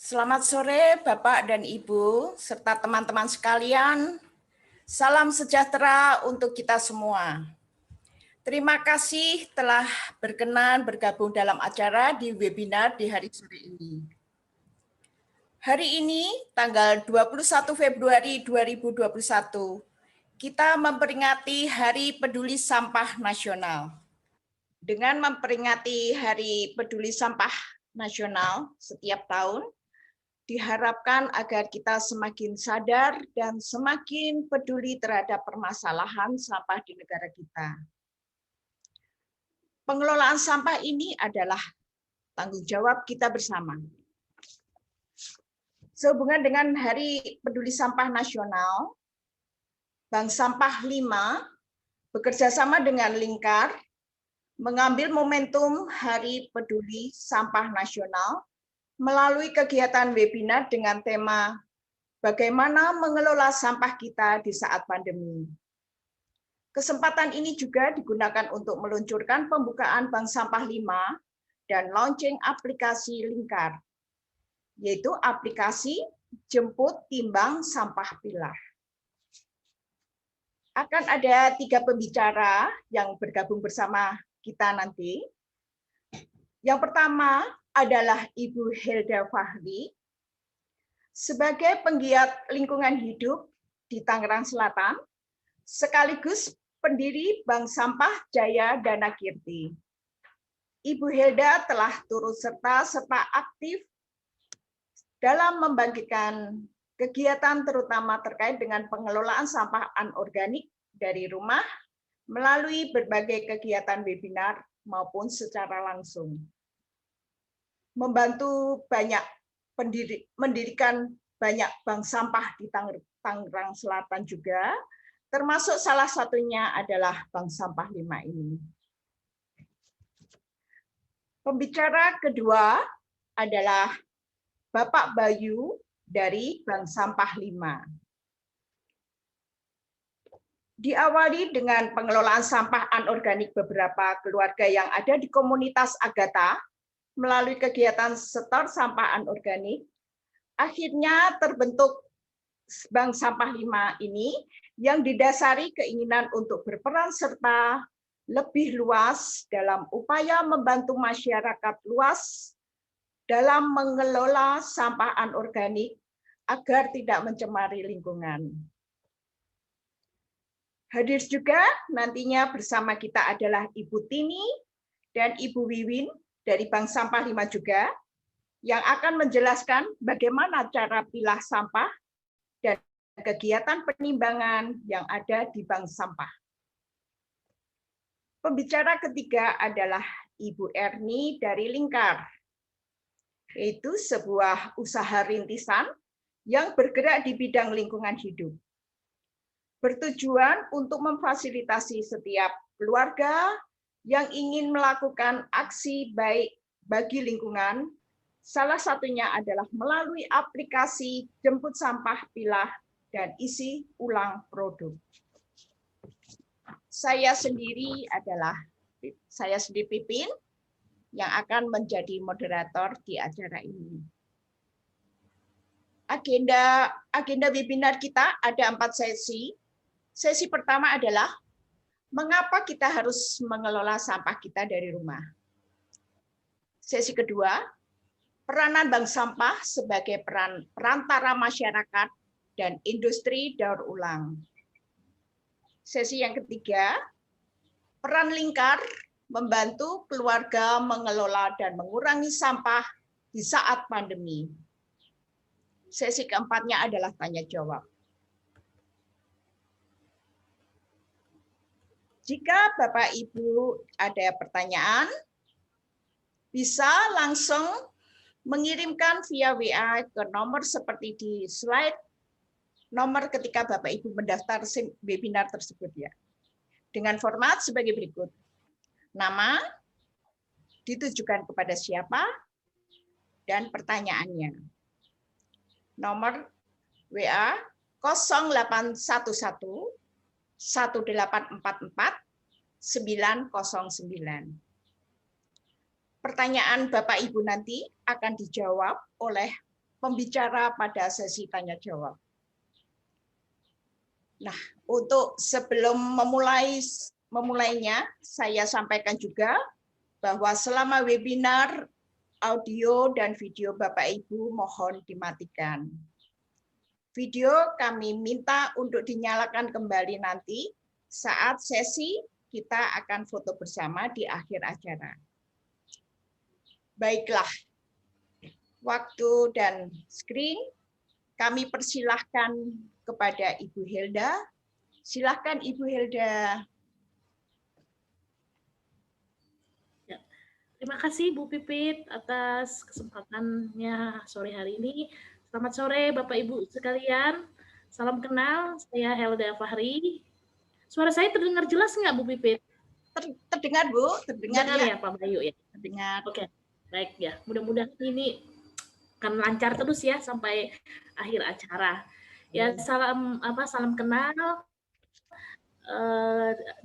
Selamat sore Bapak dan Ibu, serta teman-teman sekalian. Salam sejahtera untuk kita semua. Terima kasih telah berkenan bergabung dalam acara di webinar di hari sore ini. Hari ini, tanggal 21 Februari 2021, kita memperingati Hari Peduli Sampah Nasional. Dengan memperingati Hari Peduli Sampah Nasional setiap tahun, diharapkan agar kita semakin sadar dan semakin peduli terhadap permasalahan sampah di negara kita. Pengelolaan sampah ini adalah tanggung jawab kita bersama. Sehubungan dengan Hari Peduli Sampah Nasional, Bank Sampah 5 bekerjasama dengan Lingkar mengambil momentum Hari Peduli Sampah Nasional melalui kegiatan webinar dengan tema bagaimana mengelola sampah kita di saat pandemi. Kesempatan ini juga digunakan untuk meluncurkan pembukaan Bank Sampah 5 dan launching aplikasi Lingkar, yaitu aplikasi Jemput Timbang Sampah Pilah. Akan ada 3 pembicara yang bergabung bersama kita nanti. Yang pertama adalah Ibu Hilda Fahri, sebagai penggiat lingkungan hidup di Tangerang Selatan, sekaligus pendiri Bank Sampah Jaya Dana Kirti. Ibu Hilda telah turut serta aktif dalam membangkitkan kegiatan terutama terkait dengan pengelolaan sampah anorganik dari rumah melalui berbagai kegiatan webinar maupun secara langsung. Membantu mendirikan banyak bank sampah di Tangerang Selatan juga, termasuk salah satunya adalah Bank Sampah 5 ini. Pembicara kedua adalah Bapak Bayu dari Bank Sampah 5. Diawali dengan pengelolaan sampah anorganik beberapa keluarga yang ada di komunitas Agatha melalui kegiatan setor sampah anorganik, akhirnya terbentuk Bank Sampah 5 ini yang didasari keinginan untuk berperan serta lebih luas dalam upaya membantu masyarakat luas dalam mengelola sampah anorganik agar tidak mencemari lingkungan. Hadir juga nantinya bersama kita adalah Ibu Tini dan Ibu Wiwin dari Bank Sampah 5 juga, yang akan menjelaskan bagaimana cara pilah sampah dan kegiatan penimbangan yang ada di Bank Sampah. Pembicara ketiga adalah Ibu Erni dari Lingkar, yaitu sebuah usaha rintisan yang bergerak di bidang lingkungan hidup. Bertujuan untuk memfasilitasi setiap keluarga yang ingin melakukan aksi baik bagi lingkungan, salah satunya adalah melalui aplikasi Jemput Sampah Pilah dan isi ulang produk. Saya sendiri Pipin, yang akan menjadi moderator di acara ini. Agenda webinar kita ada 4 sesi. Sesi pertama adalah mengapa kita harus mengelola sampah kita dari rumah. Sesi kedua, peranan Bank Sampah sebagai perantara masyarakat dan industri daur ulang. Sesi yang ketiga, peran Lingkar membantu keluarga mengelola dan mengurangi sampah di saat pandemi. Sesi keempatnya adalah tanya jawab. Jika Bapak Ibu ada pertanyaan, bisa langsung mengirimkan via WA ke nomor seperti di slide, nomor ketika Bapak Ibu mendaftar webinar tersebut ya. Dengan format sebagai berikut. Nama, ditujukan kepada siapa, dan pertanyaannya. Nomor WA 0811 1844 909. Pertanyaan Bapak Ibu nanti akan dijawab oleh pembicara pada sesi tanya jawab. Nah, untuk sebelum memulainya, saya sampaikan juga bahwa selama webinar, audio dan video Bapak Ibu mohon dimatikan. Video kami minta untuk dinyalakan kembali nanti saat sesi kita akan foto bersama di akhir acara. Baiklah, waktu dan screen kami persilahkan kepada Ibu Hilda. Silahkan Ibu Hilda. Terima kasih Bu Pipit atas kesempatannya sore hari ini. Selamat sore Bapak Ibu sekalian. Salam kenal, saya Helda Fahri. Suara saya terdengar jelas nggak Bu Pipit? Terdengar Bu, terdengar ya Pak Bayu ya. Terdengar. Oke, baik ya. Mudah-mudahan ini akan lancar terus ya sampai akhir acara. Ya salam kenal.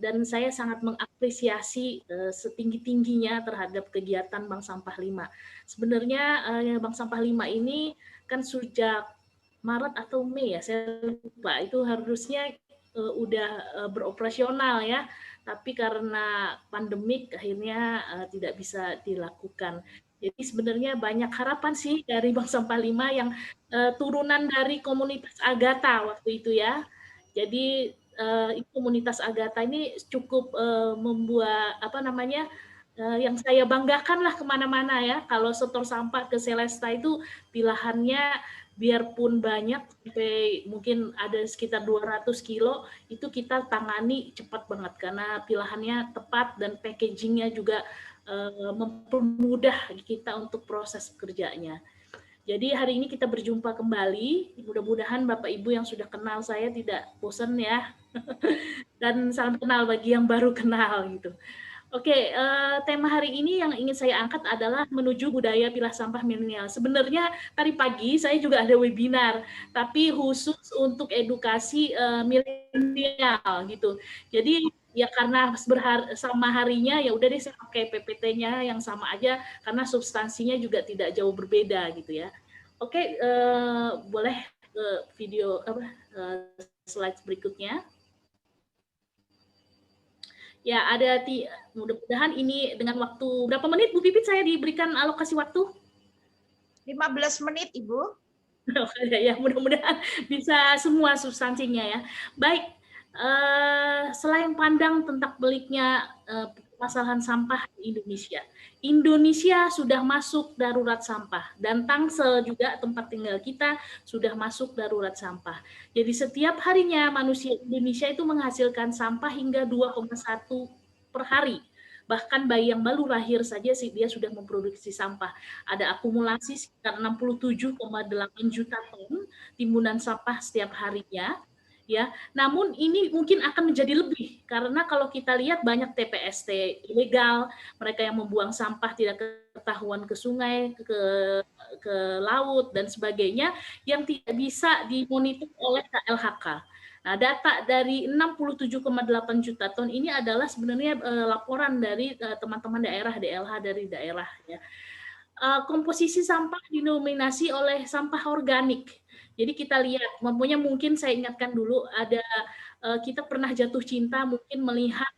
Dan saya sangat mengapresiasi setinggi-tingginya terhadap kegiatan Bank Sampah 5. Sebenarnya Bank Sampah 5 ini kan sejak Maret atau Mei ya, saya lupa, itu harusnya udah beroperasional ya, tapi karena pandemik akhirnya tidak bisa dilakukan. Jadi sebenarnya banyak harapan sih dari Bank Sampah 5 yang turunan dari komunitas Agatha waktu itu ya. Jadi komunitas Agatha ini cukup membuat yang saya banggakan lah kemana-mana ya. Kalau setor sampah ke Celesta itu pilihannya biarpun banyak sampai mungkin ada sekitar 200 kilo itu kita tangani cepat banget karena pilihannya tepat dan packagingnya juga mempermudah kita untuk proses kerjanya. Jadi hari ini kita berjumpa kembali. Mudah-mudahan Bapak Ibu yang sudah kenal saya tidak bosan ya. Dan salam kenal bagi yang baru kenal gitu. Oke, tema hari ini yang ingin saya angkat adalah menuju budaya pilah sampah milenial. Sebenarnya tadi pagi saya juga ada webinar, tapi khusus untuk edukasi milenial gitu. Jadi ya karena sama harinya ya udah deh saya pakai PPT-nya yang sama aja karena substansinya juga tidak jauh berbeda gitu ya. Oke, boleh video slide berikutnya. Ya, ada mudah-mudahan ini dengan waktu berapa menit Bu Pipit saya diberikan alokasi waktu? 15 menit, Ibu. Ya, mudah-mudahan bisa semua substansinya ya. Baik, selain pandang tentang beliknya permasalahan sampah di Indonesia. Indonesia sudah masuk darurat sampah dan Tangsel juga tempat tinggal kita sudah masuk darurat sampah. Jadi setiap harinya manusia Indonesia itu menghasilkan sampah hingga 2,1 per hari. Bahkan bayi yang baru lahir saja sih dia sudah memproduksi sampah. Ada akumulasi sekitar 67,8 juta ton timbunan sampah setiap harinya. Ya, namun ini mungkin akan menjadi lebih karena kalau kita lihat banyak TPST ilegal, mereka yang membuang sampah tidak ketahuan ke sungai, ke laut dan sebagainya yang tidak bisa dimonitor oleh KLHK. Nah, data dari 67,8 juta ton ini adalah sebenarnya laporan dari teman-teman daerah DLH dari daerah ya. Komposisi sampah didominasi oleh sampah organik. Jadi kita lihat, mungkin saya ingatkan dulu ada kita pernah jatuh cinta mungkin melihat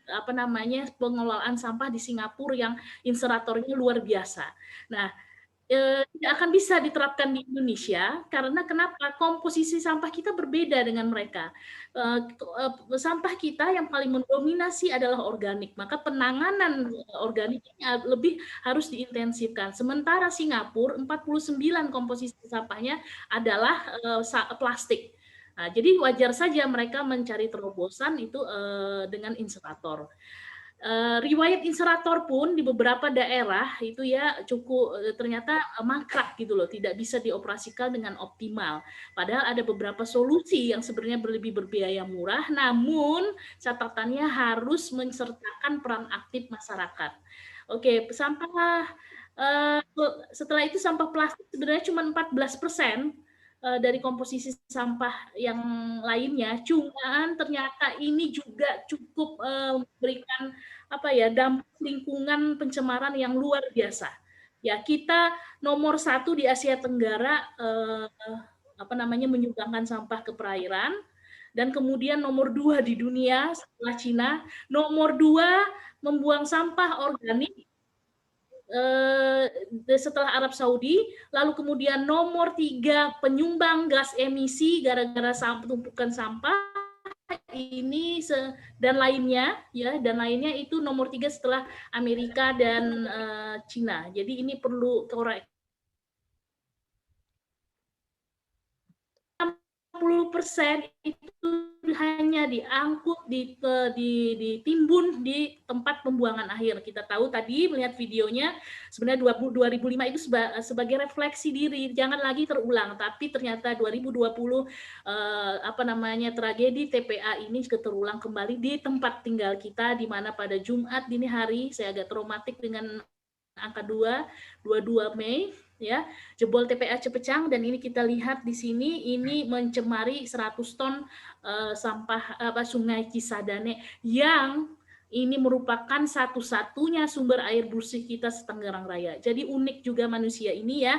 pengelolaan sampah di Singapura yang inseratornya luar biasa. Nah, tidak akan bisa diterapkan di Indonesia karena kenapa? Komposisi sampah kita berbeda dengan mereka. Sampah kita yang paling mendominasi adalah organik, maka penanganan organik lebih harus diintensifkan. Sementara Singapura 49 komposisi sampahnya adalah plastik. Nah, jadi wajar saja mereka mencari terobosan itu dengan inserator. Riwayat inserator pun di beberapa daerah itu ya cukup ternyata mangkrak gitu loh, tidak bisa dioperasikan dengan optimal. Padahal ada beberapa solusi yang sebenarnya lebih berbiaya murah, namun catatannya harus mensertakan peran aktif masyarakat. Oke, sampah setelah itu sampah plastik sebenarnya cuma 14% dari komposisi sampah yang lainnya, cuman ternyata ini juga cukup memberikan dampak lingkungan pencemaran yang luar biasa. Ya, kita nomor 1 di Asia Tenggara menyumbangkan sampah ke perairan, dan kemudian nomor 2 di dunia setelah Cina, nomor 2 membuang sampah organik setelah Arab Saudi, lalu kemudian nomor 3 penyumbang gas emisi gara-gara tumpukan sampah ini dan lainnya itu nomor 3 setelah Amerika dan Cina. Jadi ini perlu koreksi. 60% itu hanya diangkut, ditimbun di tempat pembuangan akhir. Kita tahu tadi melihat videonya, sebenarnya 2005 itu sebagai refleksi diri, jangan lagi terulang. Tapi ternyata 2020 tragedi TPA ini terulang kembali di tempat tinggal kita, di mana pada Jumat dini hari saya agak traumatik dengan angka 22 Mei ya, jebol TPA Cepecang, dan ini kita lihat di sini ini mencemari 100 ton sampah Sungai Cisadane yang ini merupakan satu-satunya sumber air bersih kita se-Tangerang Raya. Jadi unik juga manusia ini ya.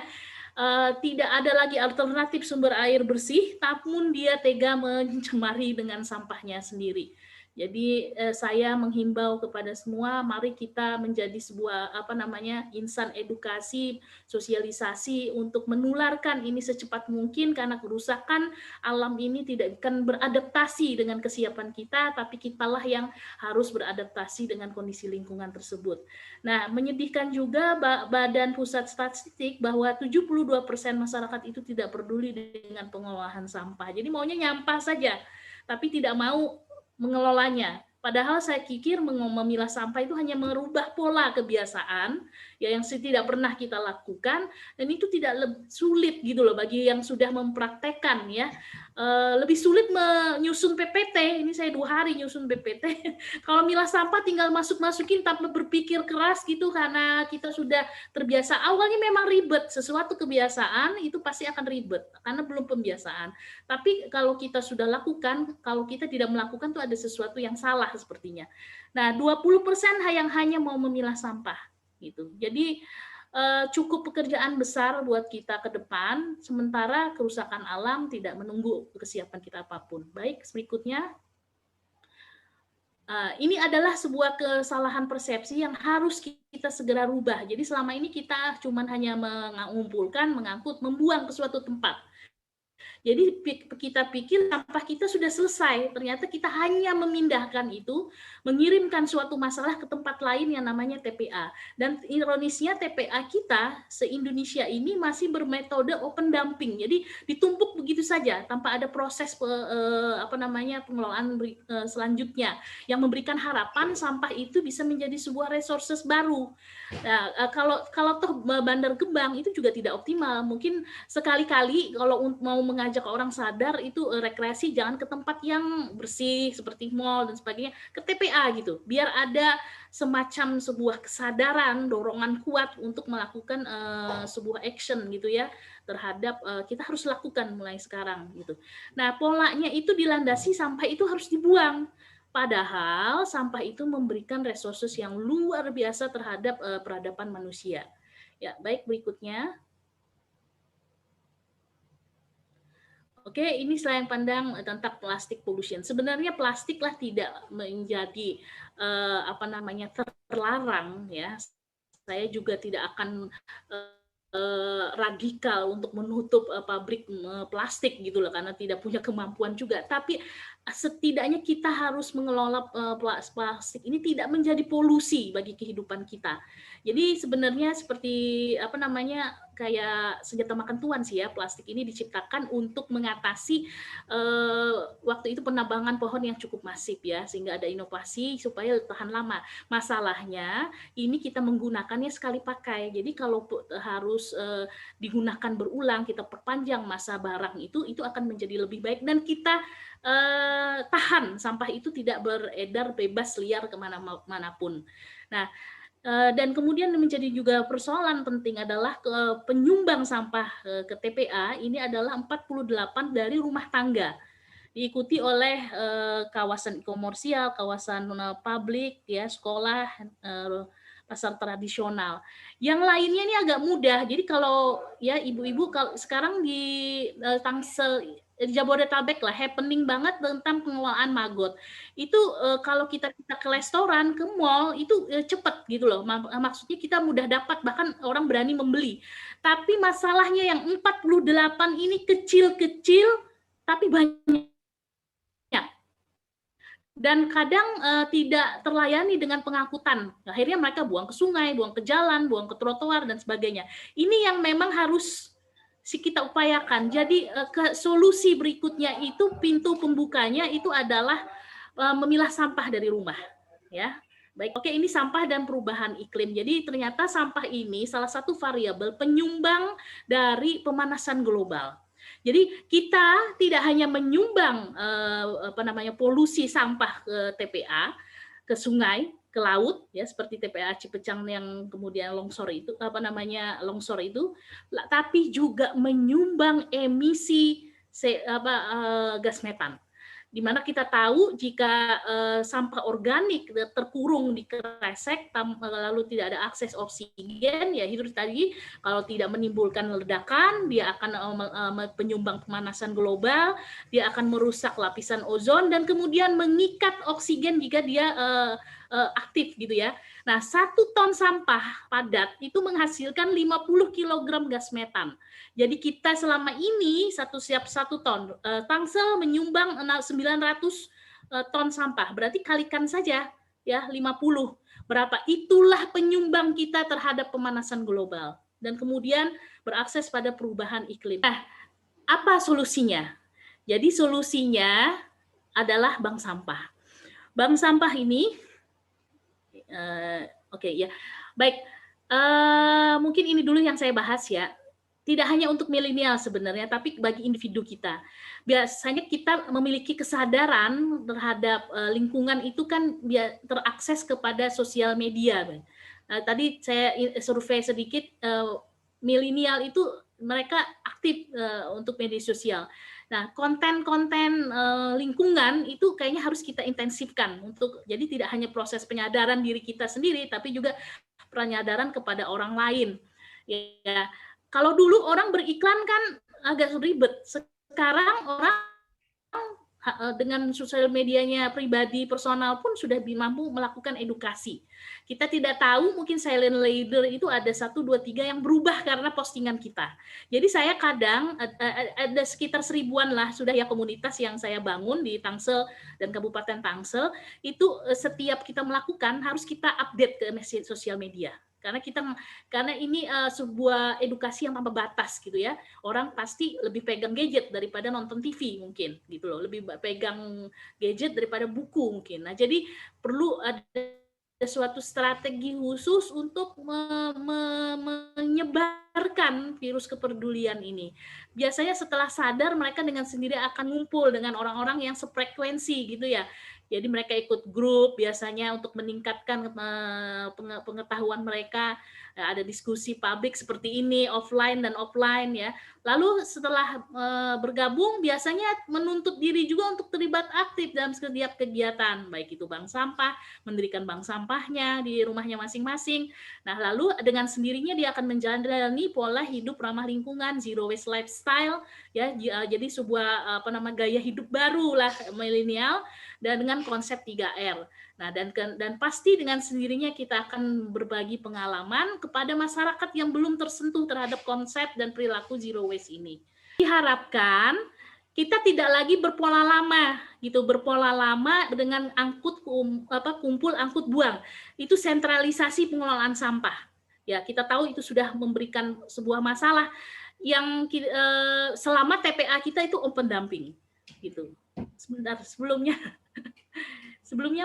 Tidak ada lagi alternatif sumber air bersih, namun dia tega mencemari dengan sampahnya sendiri. Jadi saya menghimbau kepada semua, mari kita menjadi sebuah insan edukasi, sosialisasi untuk menularkan ini secepat mungkin, karena kerusakan alam ini tidak akan beradaptasi dengan kesiapan kita, tapi kitalah yang harus beradaptasi dengan kondisi lingkungan tersebut. Nah, menyedihkan juga Badan Pusat Statistik bahwa 72% masyarakat itu tidak peduli dengan pengelolaan sampah. Jadi maunya nyampah saja, tapi tidak mau mengelolanya. Padahal saya pikir memilah sampah itu hanya merubah pola kebiasaan ya yang tidak pernah kita lakukan, dan itu tidak sulit gitu loh bagi yang sudah mempraktekkan ya. Lebih sulit menyusun PPT. Ini saya 2 hari nyusun PPT. Kalau milah sampah tinggal masukin tanpa berpikir keras gitu, karena kita sudah terbiasa. Awalnya memang ribet, sesuatu kebiasaan itu pasti akan ribet karena belum pembiasaan. Tapi kalau kita sudah lakukan, kalau kita tidak melakukan tuh ada sesuatu yang salah sepertinya. Nah, 20% yang hanya mau memilah sampah gitu. Jadi cukup pekerjaan besar buat kita ke depan, sementara kerusakan alam tidak menunggu kesiapan kita apapun. Baik, berikutnya. Ini adalah sebuah kesalahan persepsi yang harus kita segera rubah. Jadi selama ini kita cuma hanya mengumpulkan, mengangkut, membuang ke suatu tempat. Jadi kita pikir sampah kita sudah selesai, ternyata kita hanya memindahkan itu, mengirimkan suatu masalah ke tempat lain yang namanya TPA. Dan ironisnya TPA kita se-Indonesia ini masih bermetode open dumping. Jadi ditumpuk begitu saja tanpa ada proses pengelolaan selanjutnya yang memberikan harapan sampah itu bisa menjadi sebuah resources baru. Nah, kalau toh Bandar Gebang itu juga tidak optimal. Mungkin sekali-kali kalau mau mengajak orang sadar itu rekreasi, jangan ke tempat yang bersih seperti mall dan sebagainya, ke TPA gitu, biar ada semacam sebuah kesadaran, dorongan kuat untuk melakukan sebuah action gitu ya terhadap kita harus lakukan mulai sekarang gitu. Nah, polanya itu dilandasi sampah itu harus dibuang. Padahal sampah itu memberikan resources yang luar biasa terhadap peradaban manusia. Ya, baik, berikutnya. Oke, ini selain pandang tentang plastik pollution. Sebenarnya plastiklah tidak menjadi terlarang ya. Saya juga tidak akan radikal untuk menutup pabrik plastik gitu loh, karena tidak punya kemampuan juga. Tapi setidaknya kita harus mengelola plastik ini tidak menjadi polusi bagi kehidupan kita. Jadi sebenarnya seperti kayak senjata makan tuan sih ya, plastik ini diciptakan untuk mengatasi waktu itu penambangan pohon yang cukup masif ya, sehingga ada inovasi supaya tahan lama. Masalahnya ini kita menggunakannya sekali pakai. Jadi kalau harus digunakan berulang, kita perpanjang masa barang itu akan menjadi lebih baik, dan kita tahan sampah itu tidak beredar bebas liar kemana-manapun. Nah, dan kemudian menjadi juga persoalan penting adalah penyumbang sampah ke TPA ini adalah 48 dari rumah tangga, diikuti oleh kawasan komersial, kawasan publik, ya, sekolah, pasar tradisional. Yang lainnya ini agak mudah. Jadi kalau ya ibu-ibu kalau sekarang di Tangsel di Jabodetabek lah happening banget tentang pengelolaan maggot. Itu kalau kita ke restoran, ke mall itu cepet gitu loh. Maksudnya kita mudah dapat, bahkan orang berani membeli. Tapi masalahnya yang 48 ini kecil-kecil tapi banyak. Dan kadang tidak terlayani dengan pengangkutan. Akhirnya mereka buang ke sungai, buang ke jalan, buang ke trotoar dan sebagainya. Ini yang memang harus kita upayakan. Jadi ke solusi berikutnya itu pintu pembukanya itu adalah memilah sampah dari rumah, ya. Baik, oke, ini sampah dan perubahan iklim. Jadi ternyata sampah ini salah satu variabel penyumbang dari pemanasan global. Jadi kita tidak hanya menyumbang polusi sampah ke TPA, ke sungai, ke laut, ya seperti TPA Cipecang yang kemudian longsor itu, longsor itu, tapi juga menyumbang emisi gas metan. Di mana kita tahu jika sampah organik terkurung di kresek lalu tidak ada akses oksigen, ya itu tadi kalau tidak menimbulkan ledakan dia akan penyumbang pemanasan global, dia akan merusak lapisan ozon dan kemudian mengikat oksigen jika dia aktif gitu ya. Nah, 1 ton sampah padat itu menghasilkan 50 kg gas metan. Jadi kita selama ini setiap 1 ton, Tangsel menyumbang 900 ton sampah. Berarti kalikan saja ya 50. Berapa? Itulah penyumbang kita terhadap pemanasan global dan kemudian berakses pada perubahan iklim. Nah, apa solusinya? Jadi solusinya adalah bank sampah. Bank sampah ini ya. Baik, mungkin ini dulu yang saya bahas ya. Tidak hanya untuk milenial sebenarnya, tapi bagi individu kita. Biasanya kita memiliki kesadaran terhadap lingkungan itu kan terakses kepada sosial media. Tadi saya survei sedikit, milenial itu mereka aktif untuk media sosial. Nah, konten-konten lingkungan itu kayaknya harus kita intensifkan jadi tidak hanya proses penyadaran diri kita sendiri, tapi juga penyadaran kepada orang lain. Ya, kalau dulu orang beriklan kan agak ribet. Sekarang orang dengan sosial medianya pribadi personal pun sudah mampu melakukan edukasi. Kita tidak tahu mungkin silent leader itu ada 1, 2, 3 yang berubah karena postingan kita. Jadi saya kadang ada sekitar 1000-an lah sudah ya komunitas yang saya bangun di Tangsel dan Kabupaten Tangsel itu setiap kita melakukan harus kita update ke sosial media. Karena ini sebuah edukasi yang tanpa batas gitu ya. Orang pasti lebih pegang gadget daripada nonton TV mungkin gitu loh. Lebih pegang gadget daripada buku mungkin. Nah, jadi perlu ada suatu strategi khusus untuk menyebarkan virus kepedulian ini. Biasanya setelah sadar mereka dengan sendiri akan ngumpul dengan orang-orang yang sefrekuensi gitu ya. Jadi mereka ikut grup biasanya untuk meningkatkan pengetahuan mereka. Ada diskusi publik seperti ini, offline dan offline ya. Lalu setelah bergabung biasanya menuntut diri juga untuk terlibat aktif dalam setiap kegiatan, baik itu bank sampah, mendirikan bank sampahnya di rumahnya masing-masing. Nah, lalu dengan sendirinya dia akan menjalani pola hidup ramah lingkungan, zero waste lifestyle ya. Jadi sebuah gaya hidup baru lah milenial dan dengan konsep 3R. Nah, dan pasti dengan sendirinya kita akan berbagi pengalaman kepada masyarakat yang belum tersentuh terhadap konsep dan perilaku zero waste ini. Diharapkan kita tidak lagi berpola lama dengan kumpul angkut buang. Itu sentralisasi pengelolaan sampah. Ya, kita tahu itu sudah memberikan sebuah masalah yang selama TPA kita itu open dumping gitu. Sebentar, sebelumnya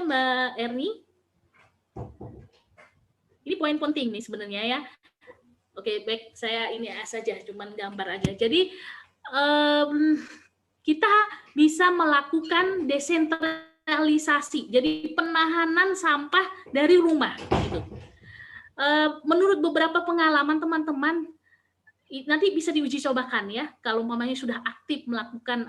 Mbak Erni, ini poin penting nih sebenarnya ya. Oke, baik, saya ini saja, cuman gambar aja. Jadi kita bisa melakukan desentralisasi, jadi penahanan sampah dari rumah. Gitu. Menurut beberapa pengalaman teman-teman, nanti bisa diuji cobakan ya, kalau umpamanya sudah aktif melakukan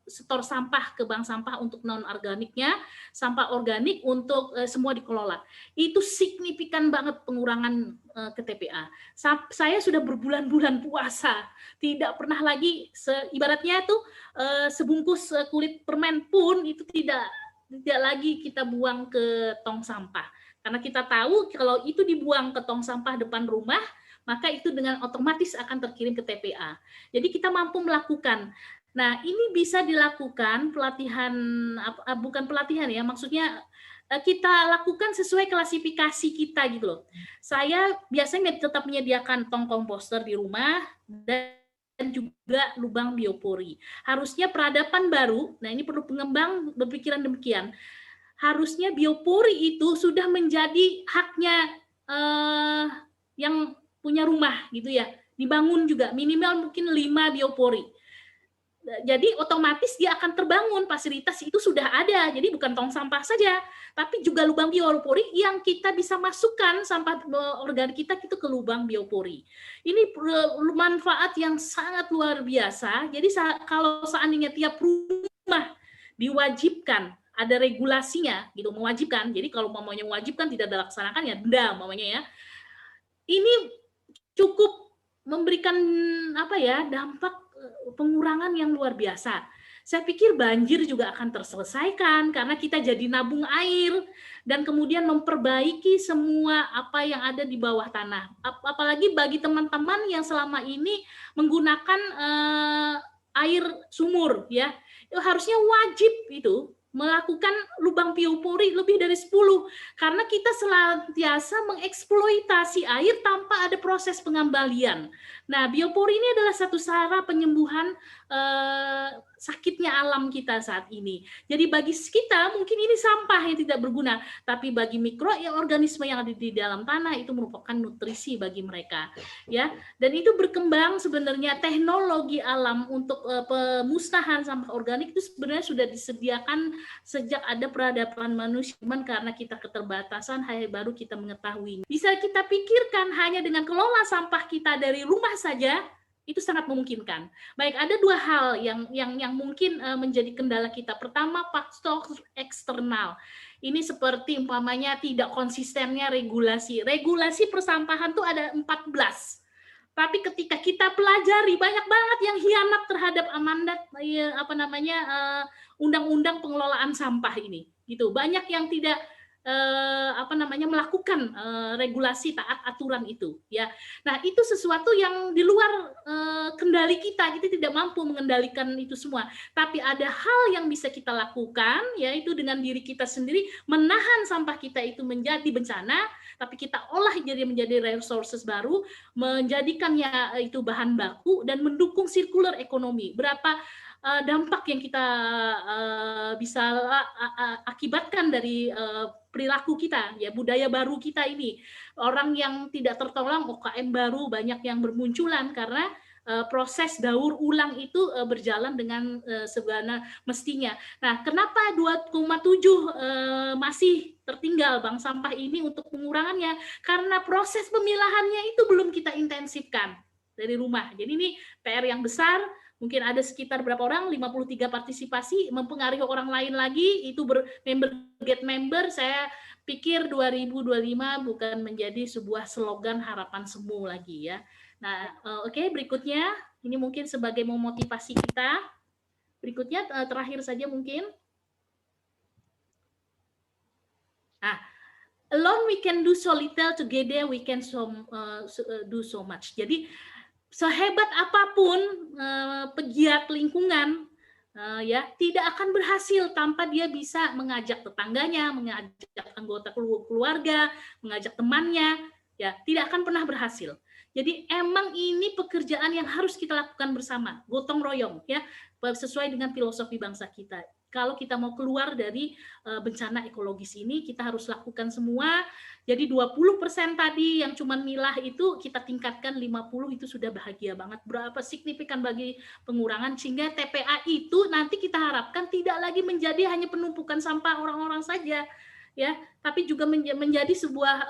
setor sampah ke bank sampah untuk non-organiknya, sampah organik untuk semua dikelola. Itu signifikan banget pengurangan ke TPA. Saya sudah berbulan-bulan puasa, tidak pernah lagi, ibaratnya tuh sebungkus kulit permen pun itu tidak lagi kita buang ke tong sampah. Karena kita tahu kalau itu dibuang ke tong sampah depan rumah, maka itu dengan otomatis akan terkirim ke TPA. Jadi kita mampu melakukan. Nah, ini bisa dilakukan pelatihan, bukan pelatihan ya, maksudnya kita lakukan sesuai klasifikasi kita gitu loh. Saya biasanya tetap menyediakan tong komposter di rumah dan juga lubang biopori. Harusnya peradaban baru, nah ini perlu pengembang berpikiran demikian, harusnya biopori itu sudah menjadi haknya yang punya rumah gitu ya, dibangun juga minimal mungkin 5 biopori. Jadi otomatis dia akan terbangun, fasilitas itu sudah ada. Jadi bukan tong sampah saja, tapi juga lubang biopori yang kita bisa masukkan sampah organik kita itu ke lubang biopori. Ini manfaat yang sangat luar biasa. Jadi kalau seandainya tiap rumah diwajibkan, ada regulasinya gitu, mewajibkan. Jadi kalau mamanya mewajibkan tidak dilaksanakan ya denda mamanya ya. Ini cukup memberikan dampak pengurangan yang luar biasa. Saya pikir banjir juga akan terselesaikan karena kita jadi nabung air dan kemudian memperbaiki semua apa yang ada di bawah tanah. Apalagi bagi teman-teman yang selama ini menggunakan air sumur ya, itu harusnya wajib itu melakukan lubang biopori lebih dari 10 karena kita senantiasa mengeksploitasi air tanpa ada proses pengembalian. Nah, biopori ini adalah satu cara penyembuhan sakitnya alam kita saat ini. Jadi bagi kita mungkin ini sampah yang tidak berguna, tapi bagi mikroorganisme yang ada di dalam tanah itu merupakan nutrisi bagi mereka, ya. Dan itu berkembang sebenarnya teknologi alam untuk pemusnahan sampah organik itu sebenarnya sudah disediakan sejak ada peradaban manusia, karena kita keterbatasan baru kita mengetahui. Bisa kita pikirkan hanya dengan kelola sampah kita dari rumah saja itu sangat memungkinkan. Baik, ada dua hal yang mungkin menjadi kendala kita. Pertama, faktor eksternal. Ini seperti umpamanya tidak konsistennya regulasi. Regulasi persampahan tuh ada 14. Tapi ketika kita pelajari banyak banget yang hianat terhadap amanat undang-undang pengelolaan sampah ini. Gitu. Banyak yang tidak melakukan regulasi taat aturan itu ya. Nah, itu sesuatu yang di luar kendali kita tidak mampu mengendalikan itu semua. Tapi ada hal yang bisa kita lakukan, yaitu dengan diri kita sendiri menahan sampah kita itu menjadi bencana, tapi kita olah jadi menjadi resources baru, menjadikannya itu bahan baku dan mendukung circular economy. Berapa dampak yang kita bisa akibatkan dari perilaku kita, ya, budaya baru kita ini. Orang yang tidak tertolong, UKM baru banyak yang bermunculan karena proses daur ulang itu berjalan dengan sebagaimana mestinya. Nah, kenapa 2,7 masih tertinggal bank sampah ini untuk pengurangannya? Karena proses pemilahannya itu belum kita intensifkan dari rumah. Jadi ini PR yang besar. Mungkin ada sekitar berapa orang, 53 partisipasi, mempengaruhi orang lain lagi, itu get member, saya pikir 2025 bukan menjadi sebuah slogan harapan semu lagi ya. Nah, oke, berikutnya, ini mungkin sebagai memotivasi kita. Berikutnya, terakhir saja mungkin. Nah, alone we can do so little, together we can do so much. Jadi, sehebat apapun pegiat lingkungan ya tidak akan berhasil tanpa dia bisa mengajak tetangganya, mengajak anggota keluarga, mengajak temannya, ya tidak akan pernah berhasil. Jadi emang ini pekerjaan yang harus kita lakukan bersama, gotong royong ya, sesuai dengan filosofi bangsa kita. Kalau kita mau keluar dari bencana ekologis ini, kita harus lakukan semua. Jadi 20% tadi yang cuma milah itu kita tingkatkan 50, itu sudah bahagia banget. Berapa signifikan bagi pengurangan, sehingga TPA itu nanti kita harapkan tidak lagi menjadi hanya penumpukan sampah orang-orang saja. ya, tapi juga menjadi sebuah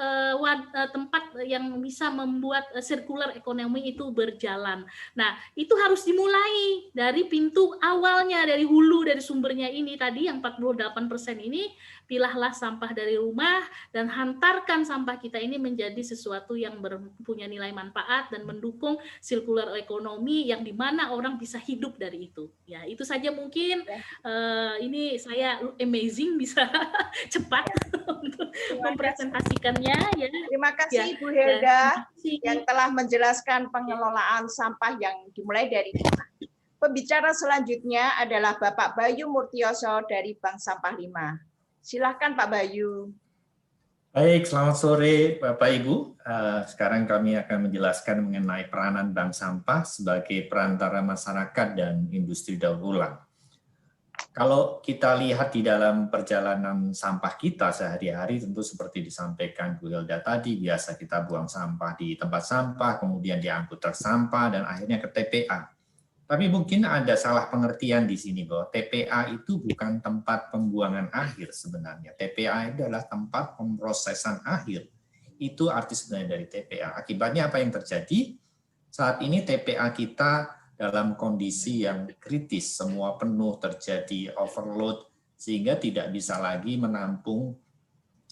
tempat yang bisa membuat circular economy itu berjalan. Nah, itu harus dimulai dari pintu awalnya, dari hulu, dari sumbernya ini tadi yang 48% ini. Pilahlah sampah dari rumah dan hantarkan sampah kita ini menjadi sesuatu yang punya nilai manfaat dan mendukung circular economy yang dimana orang bisa hidup dari itu. Ya, itu saja mungkin. Ini saya amazing bisa cepat untuk mempresentasikannya ya. Terima kasih Ya, Bu Helda ya, yang telah menjelaskan pengelolaan sampah yang dimulai dari rumah. Pembicara selanjutnya adalah Bapak Bayu Murtioso dari Bank Sampah 5. Silakan Pak Bayu. Baik, selamat sore Bapak Ibu. Sekarang kami akan menjelaskan mengenai peranan bank sampah sebagai perantara masyarakat dan industri daur ulang. Kalau kita lihat di dalam perjalanan sampah kita sehari-hari, tentu seperti disampaikan Bu Hilda tadi, biasa kita buang sampah di tempat sampah, kemudian diangkut truk sampah, dan akhirnya ke TPA. Tapi mungkin ada salah pengertian di sini bahwa TPA itu bukan tempat pembuangan akhir sebenarnya. TPA itu adalah tempat pemrosesan akhir. Itu arti sebenarnya dari TPA. Akibatnya apa yang terjadi? Saat ini TPA kita dalam kondisi yang kritis, semua penuh, terjadi overload, sehingga tidak bisa lagi menampung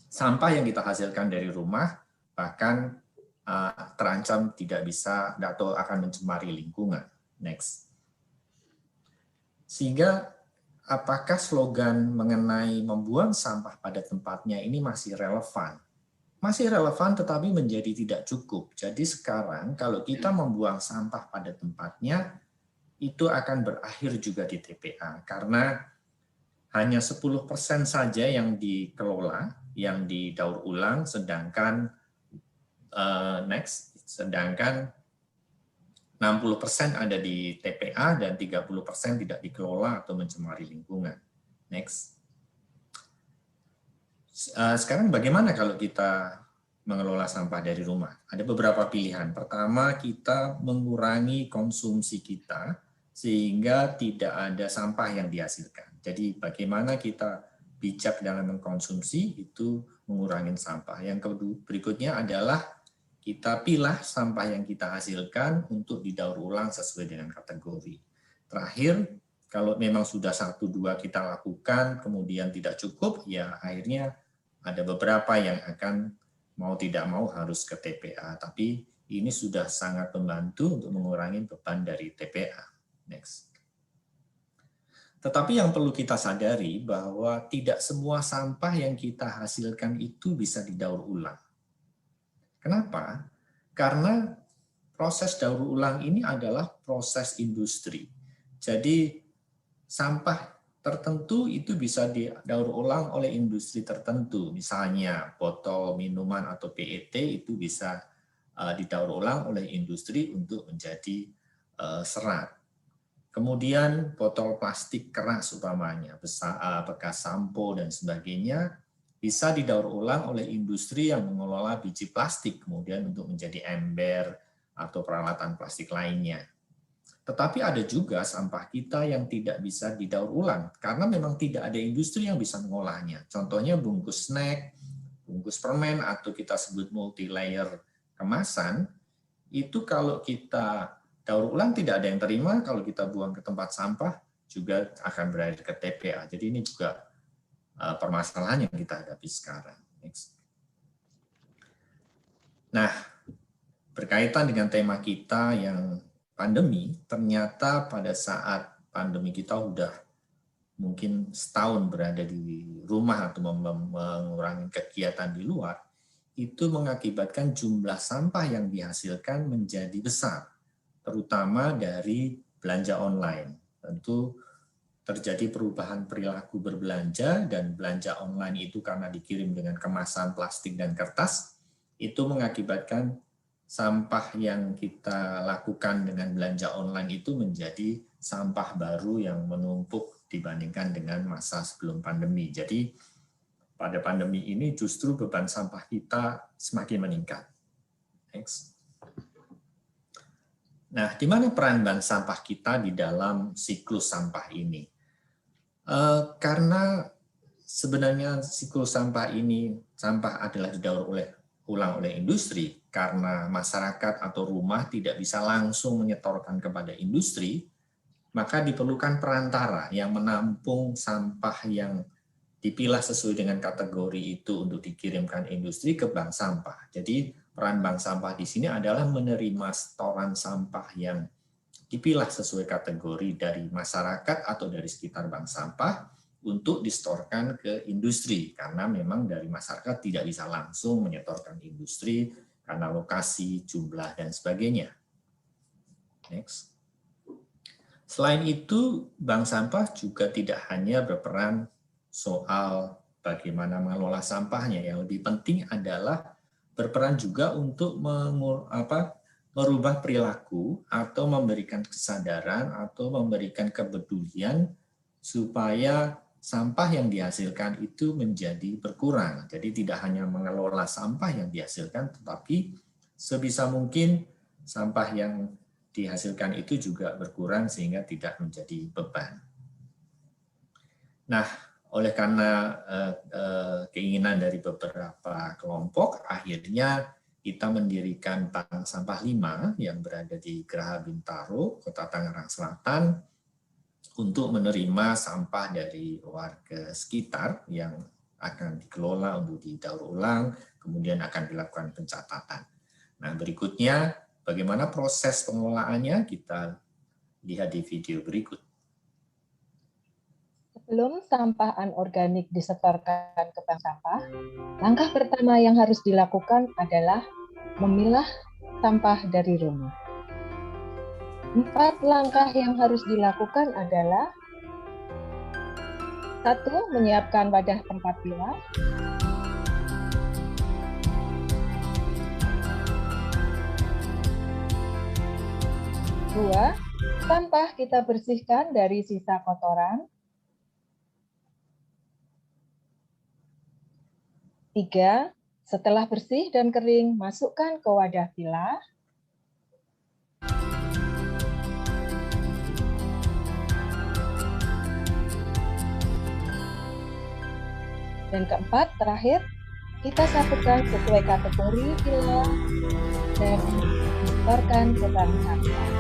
sampah yang kita hasilkan dari rumah, bahkan terancam tidak bisa atau akan mencemari lingkungan. Next. Sehingga apakah slogan mengenai membuang sampah pada tempatnya ini masih relevan? Masih relevan tetapi menjadi tidak cukup. Jadi sekarang kalau kita membuang sampah pada tempatnya, itu akan berakhir juga di TPA. Karena hanya 10% saja yang dikelola, yang didaur ulang, sedangkan sedangkan 60% ada di TPA dan 30% tidak dikelola atau mencemari lingkungan. Next. Sekarang bagaimana kalau kita mengelola sampah dari rumah? Ada beberapa pilihan. Pertama, kita mengurangi konsumsi kita sehingga tidak ada sampah yang dihasilkan. Jadi bagaimana kita bijak dalam mengkonsumsi itu mengurangi sampah. Yang berikutnya adalah kita pilah sampah yang kita hasilkan untuk didaur ulang sesuai dengan kategori. Terakhir, kalau memang sudah 1-2 kita lakukan, kemudian tidak cukup, ya akhirnya ada beberapa yang akan mau tidak mau harus ke TPA. Tapi ini sudah sangat membantu untuk mengurangi beban dari TPA. Next. Tetapi yang perlu kita sadari bahwa tidak semua sampah yang kita hasilkan itu bisa didaur ulang. Kenapa? Karena proses daur ulang ini adalah proses industri. Jadi sampah tertentu itu bisa didaur ulang oleh industri tertentu. Misalnya botol minuman atau PET itu bisa didaur ulang oleh industri untuk menjadi serat. Kemudian botol plastik keras umpamanya, bekas sampo dan sebagainya, bisa didaur ulang oleh industri yang mengelola biji plastik, kemudian untuk menjadi ember atau peralatan plastik lainnya. Tetapi ada juga sampah kita yang tidak bisa didaur ulang, karena memang tidak ada industri yang bisa mengolahnya. Contohnya bungkus snack, bungkus permen, atau kita sebut multi-layer kemasan, itu kalau kita daur ulang tidak ada yang terima, kalau kita buang ke tempat sampah juga akan berakhir ke TPA. Jadi ini juga permasalahan yang kita hadapi sekarang. Next. Nah, berkaitan dengan tema kita yang pandemi, ternyata pada saat pandemi kita udah mungkin setahun berada di rumah atau mengurangi kegiatan di luar, itu mengakibatkan jumlah sampah yang dihasilkan menjadi besar, terutama dari belanja online. Tentu terjadi perubahan perilaku berbelanja, dan belanja online itu karena dikirim dengan kemasan plastik dan kertas, itu mengakibatkan sampah yang kita lakukan dengan belanja online itu menjadi sampah baru yang menumpuk dibandingkan dengan masa sebelum pandemi. Jadi pada pandemi ini justru beban sampah kita semakin meningkat. Next. Nah, di mana peran bank sampah kita di dalam siklus sampah ini? Karena sebenarnya siklus sampah ini, sampah adalah didaur ulang oleh industri karena masyarakat atau rumah tidak bisa langsung menyetorkan kepada industri, maka diperlukan perantara yang menampung sampah yang dipilah sesuai dengan kategori itu untuk dikirimkan industri ke bank sampah. Jadi peran bank sampah di sini adalah menerima setoran sampah yang dipilah sesuai kategori dari masyarakat atau dari sekitar bank sampah untuk disetorkan ke industri, karena memang dari masyarakat tidak bisa langsung menyetorkan industri karena lokasi, jumlah, dan sebagainya. Next. Selain itu, bank sampah juga tidak hanya berperan soal bagaimana mengelola sampahnya, yang lebih penting adalah berperan juga untuk merubah perilaku atau memberikan kesadaran atau memberikan kepedulian supaya sampah yang dihasilkan itu menjadi berkurang. Jadi tidak hanya mengelola sampah yang dihasilkan, tetapi sebisa mungkin sampah yang dihasilkan itu juga berkurang sehingga tidak menjadi beban. Nah, oleh karena keinginan dari beberapa kelompok, akhirnya kita mendirikan Bank Sampah 5 yang berada di Geraha Bintaro, Kota Tangerang Selatan, untuk menerima sampah dari warga sekitar yang akan dikelola untuk didaur ulang, kemudian akan dilakukan pencatatan. Nah, berikutnya bagaimana proses pengelolaannya kita lihat di video berikut. Sebelum sampah anorganik disetorkan ke bank sampah, langkah pertama yang harus dilakukan adalah memilah sampah dari rumah. 4 langkah yang harus dilakukan adalah: 1. Menyiapkan wadah tempat pilah. 2. Sampah kita bersihkan dari sisa kotoran. 3. Setelah bersih dan kering, masukkan ke wadah pilah. Dan keempat, terakhir, kita satukan sesuai kategori pilah dan disetorkan ke bank sampah.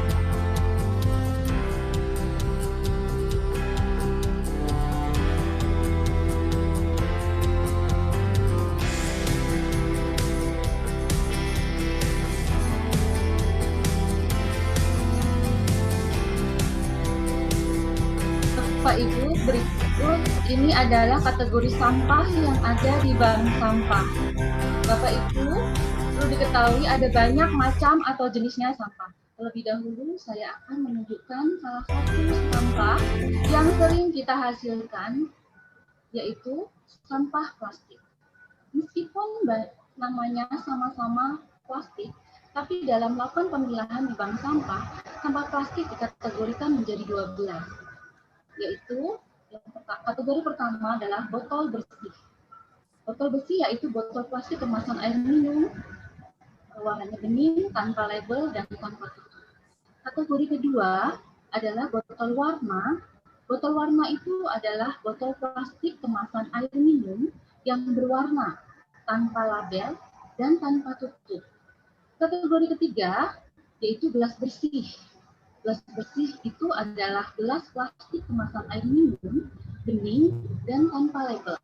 Bapak Ibu, berikut ini adalah kategori sampah yang ada di bank sampah. Bapak Ibu, perlu diketahui ada banyak macam atau jenisnya sampah. Terlebih dahulu saya akan menunjukkan salah satu sampah yang sering kita hasilkan, yaitu sampah plastik. Meskipun namanya sama-sama plastik, tapi dalam melakukan pemilahan di bank sampah, sampah plastik dikategorikan menjadi 12. Yaitu kategori pertama adalah botol bersih. Botol bersih yaitu botol plastik kemasan air minum, warnanya bening, tanpa label, dan tanpa tutup. Kategori kedua adalah botol warna. Botol warna itu adalah botol plastik kemasan air minum yang berwarna, tanpa label, dan tanpa tutup. Kategori ketiga yaitu gelas bersih. Gelas bersih itu adalah gelas plastik kemasan air minum, bening, dan tanpa label.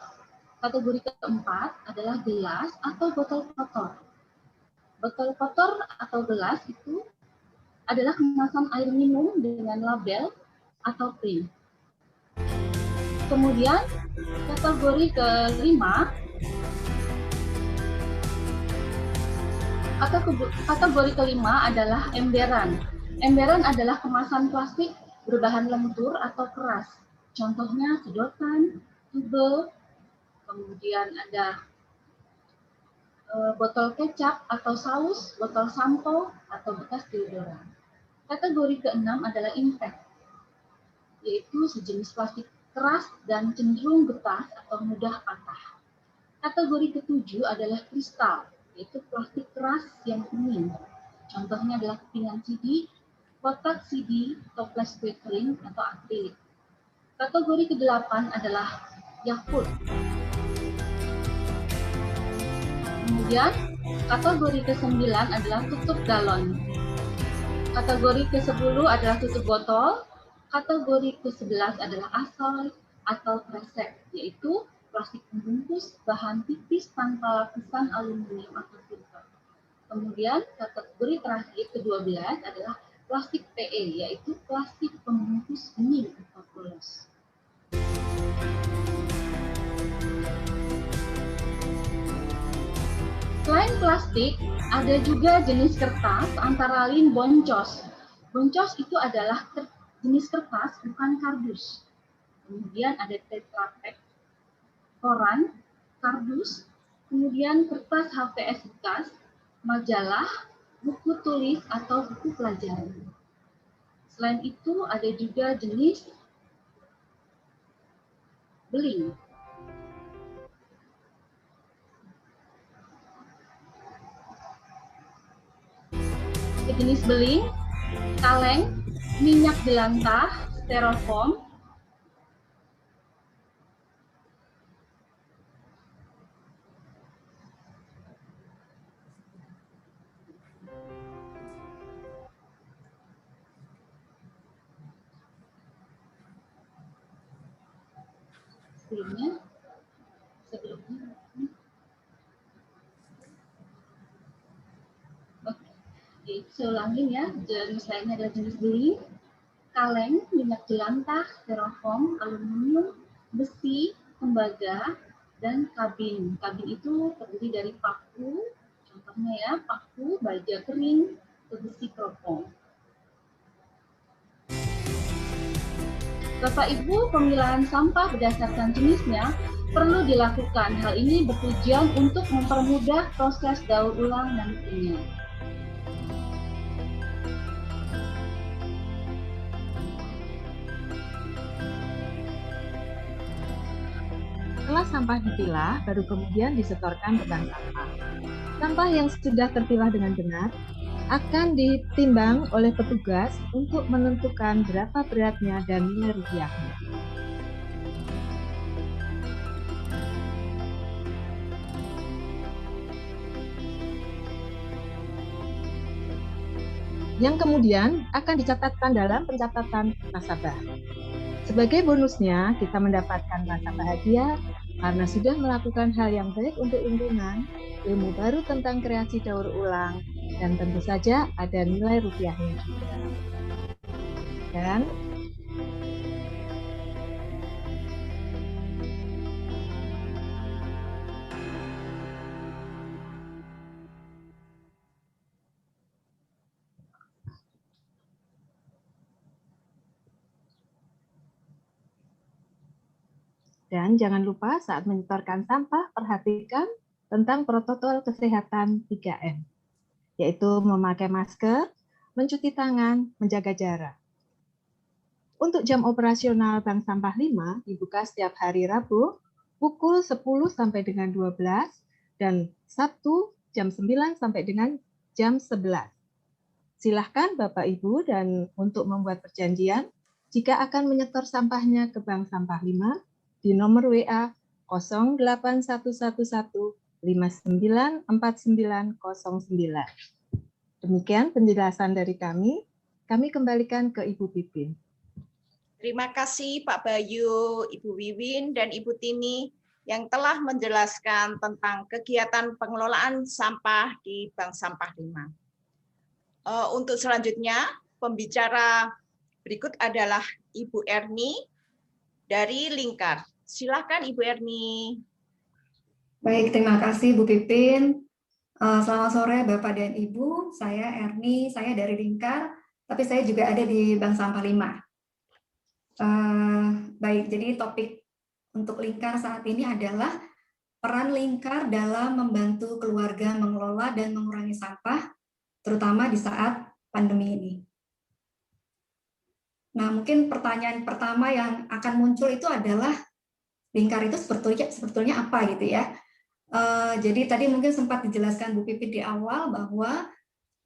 Kategori keempat adalah gelas atau botol kotor. Botol kotor atau gelas itu adalah kemasan air minum dengan label atau print. Kemudian kategori kelima adalah emberan. Emberan adalah kemasan plastik berbahan lentur atau keras. Contohnya sedotan, tube, kemudian ada botol kecap atau saus, botol sampo, atau bekas deodoran. Kategori keenam adalah impact, yaitu sejenis plastik keras dan cenderung getah atau mudah patah. Kategori ketujuh adalah kristal, yaitu plastik keras yang kuning. Contohnya adalah kepingan CD, kotak CD, toples kue kering, atau akrilik. Kategori ke-8 adalah Yakult. Kemudian kategori ke-9 adalah tutup galon. Kategori ke-10 adalah tutup botol. Kategori ke-11 adalah asal atau kresek, yaitu plastik pembungkus bahan tipis tanpa lapisan aluminium atau silver. Kemudian kategori terakhir ke-12 adalah plastik PE, yaitu plastik pembungkus bening atau polos. Selain plastik, ada juga jenis kertas antara lain boncos. Boncos itu adalah jenis kertas, bukan kardus. Kemudian ada Tetra Pak, koran, kardus, kemudian kertas HVS bekas, majalah, buku tulis atau buku pelajaran. Selain itu ada juga jenis beling. Jenis beling, kaleng, minyak jelantah, styrofoam, sebelumnya. Saya ulangin ya, jenis lainnya adalah jenis beling, kaleng, minyak jelantah, styrofoam, aluminium, besi, tembaga, dan kabin. Kabin itu terdiri dari paku, contohnya ya, paku, baja kering, besi keropong. Bapak Ibu, pemilahan sampah berdasarkan jenisnya perlu dilakukan. Hal ini bertujuan untuk mempermudah proses daur ulang nantinya. Setelah sampah dipilah, baru kemudian disetorkan ke bank sampah. Sampah yang sudah terpilah dengan benar akan ditimbang oleh petugas untuk menentukan berapa beratnya dan nilai rupiahnya. Yang kemudian akan dicatatkan dalam pencatatan nasabah. Sebagai bonusnya, kita mendapatkan rasa bahagia karena sudah melakukan hal yang baik untuk lingkungan, ilmu baru tentang kreasi daur ulang, dan tentu saja ada nilai rupiahnya juga. Dan Dan jangan lupa saat menyetorkan sampah, perhatikan tentang protokol kesehatan 3M, yaitu memakai masker, mencuci tangan, menjaga jarak. Untuk jam operasional Bank Sampah 5 dibuka setiap hari Rabu pukul 10 sampai dengan 12 dan Sabtu jam 9 sampai dengan jam 11. Silahkan Bapak Ibu dan untuk membuat perjanjian jika akan menyetor sampahnya ke Bank Sampah 5 di nomor WA 0811594909. Demikian penjelasan dari kami. Kami kembalikan ke Ibu Pipin. Terima kasih Pak Bayu, Ibu Wiwin, dan Ibu Tini yang telah menjelaskan tentang kegiatan pengelolaan sampah di Bank Sampah 5. Untuk selanjutnya, pembicara berikut adalah Ibu Erni dari Lingkar. Silakan Ibu Erni. Baik, terima kasih Bu Pipin. Selamat sore Bapak dan Ibu, saya Erni, saya dari Lingkar, tapi saya juga ada di Bank Sampah 5. Baik, jadi topik untuk Lingkar saat ini adalah peran Lingkar dalam membantu keluarga mengelola dan mengurangi sampah, terutama di saat pandemi ini. Nah, mungkin pertanyaan pertama yang akan muncul itu adalah Lingkar itu sebetulnya apa gitu ya. Jadi tadi mungkin sempat dijelaskan Bu Pipin di awal bahwa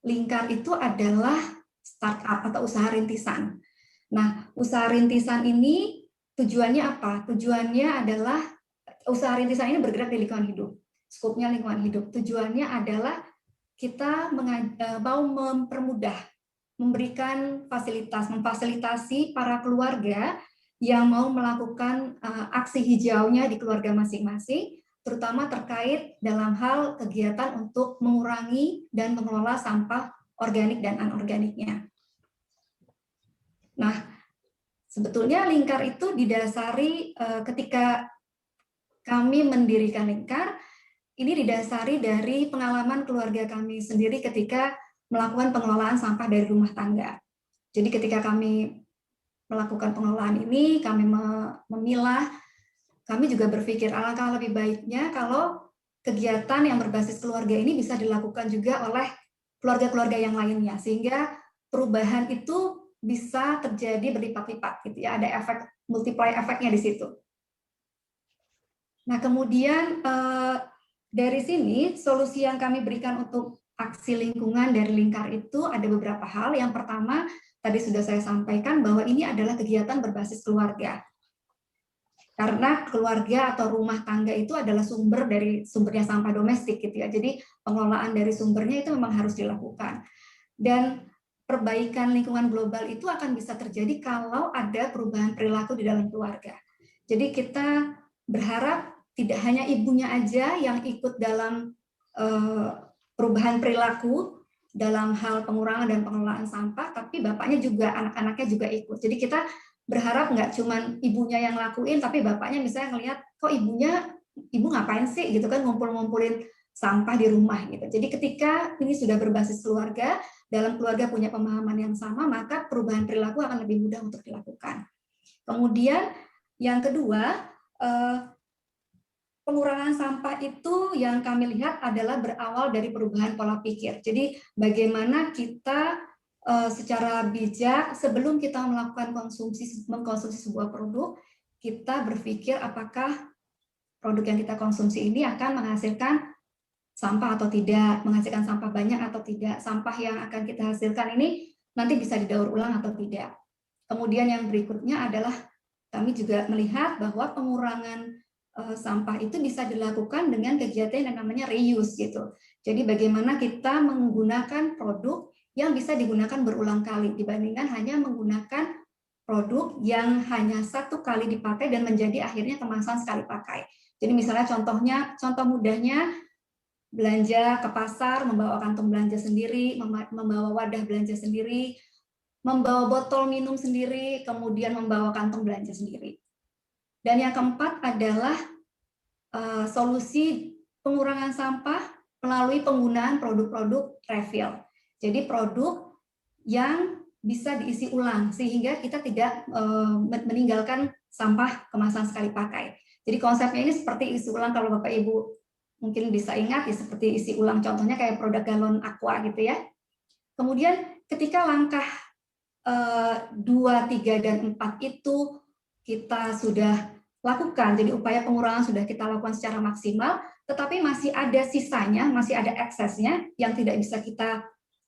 Lingkar itu adalah startup atau usaha rintisan. Nah, usaha rintisan ini tujuannya apa? Tujuannya adalah usaha rintisan ini bergerak di lingkungan hidup. Skopnya lingkungan hidup. Tujuannya adalah kita mau mempermudah, memberikan fasilitas, memfasilitasi para keluarga yang mau melakukan aksi hijaunya di keluarga masing-masing, terutama terkait dalam hal kegiatan untuk mengurangi dan mengelola sampah organik dan anorganiknya. Nah, sebetulnya Lingkar itu didasari ketika kami mendirikan Lingkar, ini didasari dari pengalaman keluarga kami sendiri ketika melakukan pengelolaan sampah dari rumah tangga. Jadi ketika kami melakukan pengelolaan ini, kami memilah, kami juga berpikir alangkah lebih baiknya kalau kegiatan yang berbasis keluarga ini bisa dilakukan juga oleh keluarga-keluarga yang lainnya, sehingga perubahan itu bisa terjadi berlipat-lipat, gitu ya. Ada efek multiply efeknya di situ. Nah, kemudian dari sini solusi yang kami berikan untuk aksi lingkungan dari Lingkar itu ada beberapa hal. Yang pertama, tadi sudah saya sampaikan bahwa ini adalah kegiatan berbasis keluarga. Karena keluarga atau rumah tangga itu adalah sumbernya sampah domestik, gitu ya. Jadi pengelolaan dari sumbernya itu memang harus dilakukan. Dan perbaikan lingkungan global itu akan bisa terjadi kalau ada perubahan perilaku di dalam keluarga. Jadi kita berharap tidak hanya ibunya aja yang ikut dalam perubahan perilaku dalam hal pengurangan dan pengelolaan sampah, tapi bapaknya juga, anak-anaknya juga ikut. Jadi kita berharap nggak cuma ibunya yang lakuin, tapi bapaknya misalnya ngelihat, kok ibu ngapain sih gitu kan, ngumpul-ngumpulin sampah di rumah gitu. Jadi ketika ini sudah berbasis keluarga, dalam keluarga punya pemahaman yang sama, maka perubahan perilaku akan lebih mudah untuk dilakukan. Kemudian yang kedua, pengurangan sampah itu yang kami lihat adalah berawal dari perubahan pola pikir. Jadi bagaimana kita secara bijak sebelum kita melakukan mengkonsumsi sebuah produk, kita berpikir apakah produk yang kita konsumsi ini akan menghasilkan sampah atau tidak, menghasilkan sampah banyak atau tidak, sampah yang akan kita hasilkan ini nanti bisa didaur ulang atau tidak. Kemudian yang berikutnya adalah kami juga melihat bahwa pengurangan sampah itu bisa dilakukan dengan kegiatan yang namanya reuse gitu. Jadi bagaimana kita menggunakan produk yang bisa digunakan berulang kali dibandingkan hanya menggunakan produk yang hanya satu kali dipakai dan menjadi akhirnya kemasan sekali pakai. Jadi misalnya contoh mudahnya belanja ke pasar, membawa kantung belanja sendiri, membawa wadah belanja sendiri, membawa botol minum sendiri, kemudian membawa kantung belanja sendiri. Dan yang keempat adalah solusi pengurangan sampah melalui penggunaan produk-produk refill. Jadi produk yang bisa diisi ulang sehingga kita tidak meninggalkan sampah kemasan sekali pakai. Jadi konsepnya ini seperti isi ulang, kalau Bapak Ibu mungkin bisa ingat ya, seperti isi ulang, contohnya kayak produk galon aqua gitu ya. Kemudian ketika langkah 2, 3, dan 4 itu kita sudah lakukan, jadi upaya pengurangan sudah kita lakukan secara maksimal, tetapi masih ada sisanya, masih ada eksesnya yang tidak bisa kita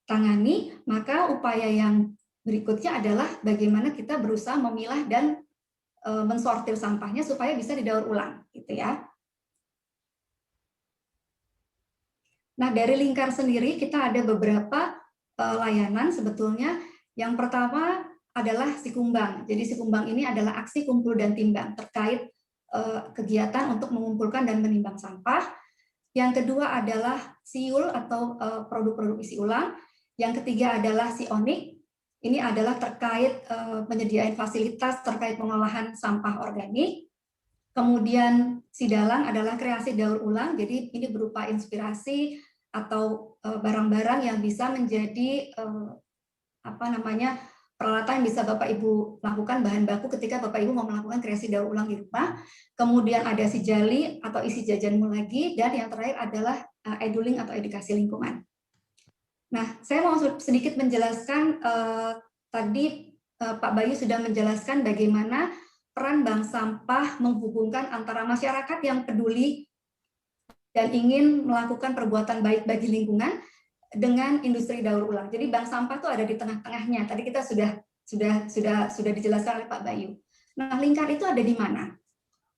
tangani, maka upaya yang berikutnya adalah bagaimana kita berusaha memilah dan mensortir sampahnya supaya bisa didaur ulang, gitu ya. Nah, dari Lingkar sendiri kita ada beberapa layanan sebetulnya. Yang pertama adalah Sikumbang. Jadi Sikumbang ini adalah aksi kumpul dan timbang terkait kegiatan untuk mengumpulkan dan menimbang sampah. Yang kedua adalah Siul atau produk-produk isi ulang. Yang ketiga adalah Sionik. Ini adalah terkait penyediaan fasilitas terkait pengolahan sampah organik. Kemudian Sidalang adalah kreasi daur ulang. Jadi ini berupa inspirasi atau barang-barang yang bisa menjadi peralatan yang bisa Bapak Ibu lakukan, bahan baku ketika Bapak Ibu mau melakukan kreasi daur ulang di rumah. Kemudian ada Sijali atau isi jajanmu lagi, dan yang terakhir adalah eduling atau edukasi lingkungan. Nah, saya mau sedikit menjelaskan, tadi Pak Bayu sudah menjelaskan bagaimana peran bank sampah menghubungkan antara masyarakat yang peduli dan ingin melakukan perbuatan baik bagi lingkungan dengan industri daur ulang. Jadi bank sampah itu ada di tengah-tengahnya. Tadi kita sudah dijelaskan oleh Pak Bayu. Nah, lingkar itu ada di mana?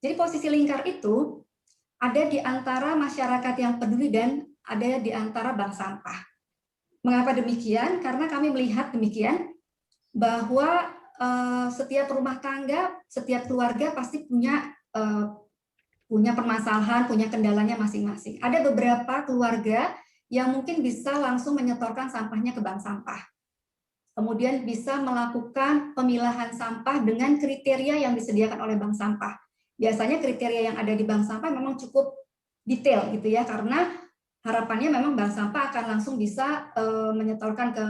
Jadi posisi lingkar itu ada di antara masyarakat yang peduli dan ada di antara bank sampah. Mengapa demikian? Karena kami melihat demikian bahwa setiap rumah tangga, setiap keluarga pasti punya permasalahan, punya kendalanya masing-masing. Ada beberapa keluarga yang mungkin bisa langsung menyetorkan sampahnya ke bank sampah. Kemudian bisa melakukan pemilahan sampah dengan kriteria yang disediakan oleh bank sampah. Biasanya kriteria yang ada di bank sampah memang cukup detail gitu ya, karena harapannya memang bank sampah akan langsung bisa menyetorkan ke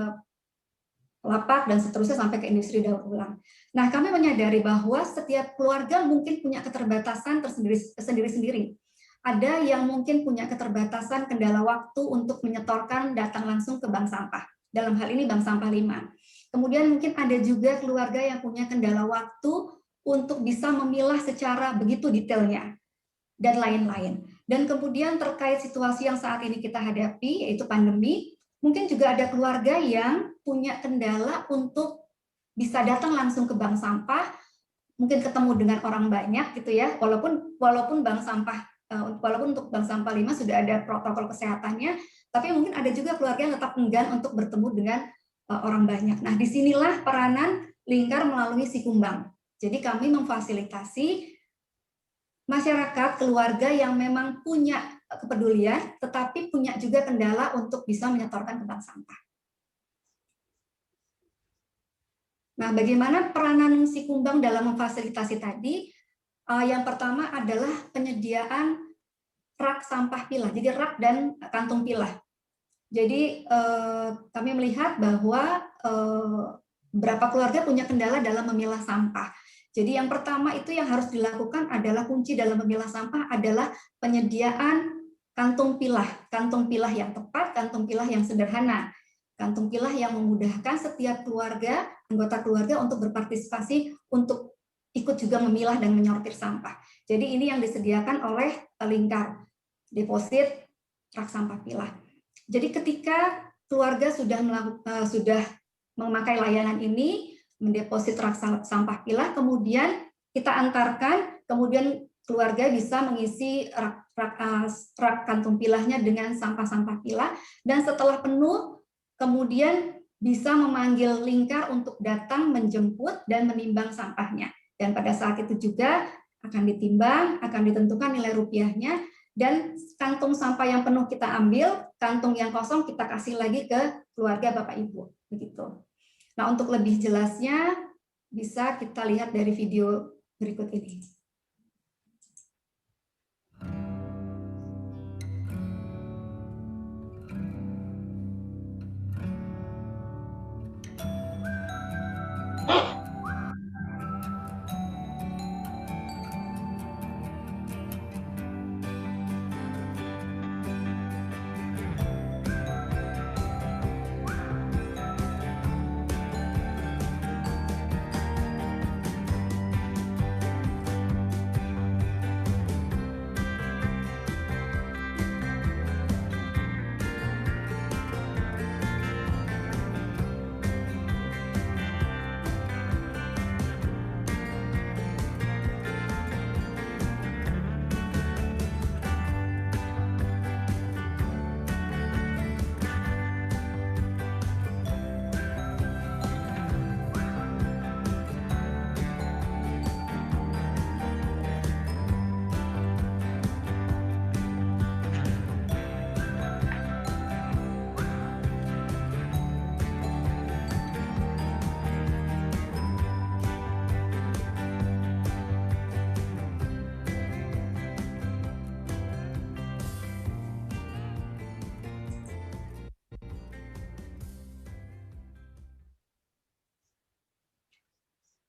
lapak dan seterusnya sampai ke industri daur ulang. Nah, kami menyadari bahwa setiap keluarga mungkin punya keterbatasan sendiri-sendiri. Ada yang mungkin punya keterbatasan kendala waktu untuk menyetorkan datang langsung ke bank sampah. Dalam hal ini bank sampah 5. Kemudian mungkin ada juga keluarga yang punya kendala waktu untuk bisa memilah secara begitu detailnya, dan lain-lain. Dan kemudian terkait situasi yang saat ini kita hadapi, yaitu pandemi, mungkin juga ada keluarga yang punya kendala untuk bisa datang langsung ke bank sampah, mungkin ketemu dengan orang banyak gitu ya, walaupun bank sampah, walaupun untuk bank sampah 5 sudah ada protokol kesehatannya, tapi mungkin ada juga keluarga yang tetap enggan untuk bertemu dengan orang banyak. Nah, disinilah peranan lingkar melalui Sikumbang. Jadi kami memfasilitasi masyarakat, keluarga yang memang punya kepedulian, tetapi punya juga kendala untuk bisa menyetorkan ke bank sampah. Nah, bagaimana peranan Sikumbang dalam memfasilitasi tadi? Yang pertama adalah penyediaan rak sampah pilah, jadi rak dan kantung pilah. Jadi kami melihat bahwa beberapa keluarga punya kendala dalam memilah sampah. Jadi yang pertama itu yang harus dilakukan adalah kunci dalam memilah sampah adalah penyediaan kantung pilah yang tepat, kantung pilah yang sederhana, kantung pilah yang memudahkan setiap keluarga, anggota keluarga untuk berpartisipasi untuk ikut juga memilah dan menyortir sampah. Jadi ini yang disediakan oleh lingkar, deposit rak sampah pilah. Jadi ketika keluarga sudah memakai layanan ini, mendeposit rak sampah pilah, kemudian kita antarkan, kemudian keluarga bisa mengisi rak kantung pilahnya dengan sampah-sampah pilah, dan setelah penuh, kemudian bisa memanggil lingkar untuk datang menjemput dan menimbang sampahnya. Dan pada saat itu juga akan ditimbang, akan ditentukan nilai rupiahnya, dan kantung sampah yang penuh kita ambil, kantung yang kosong kita kasih lagi ke keluarga Bapak Ibu. Begitu. Nah, untuk lebih jelasnya bisa kita lihat dari video berikut ini.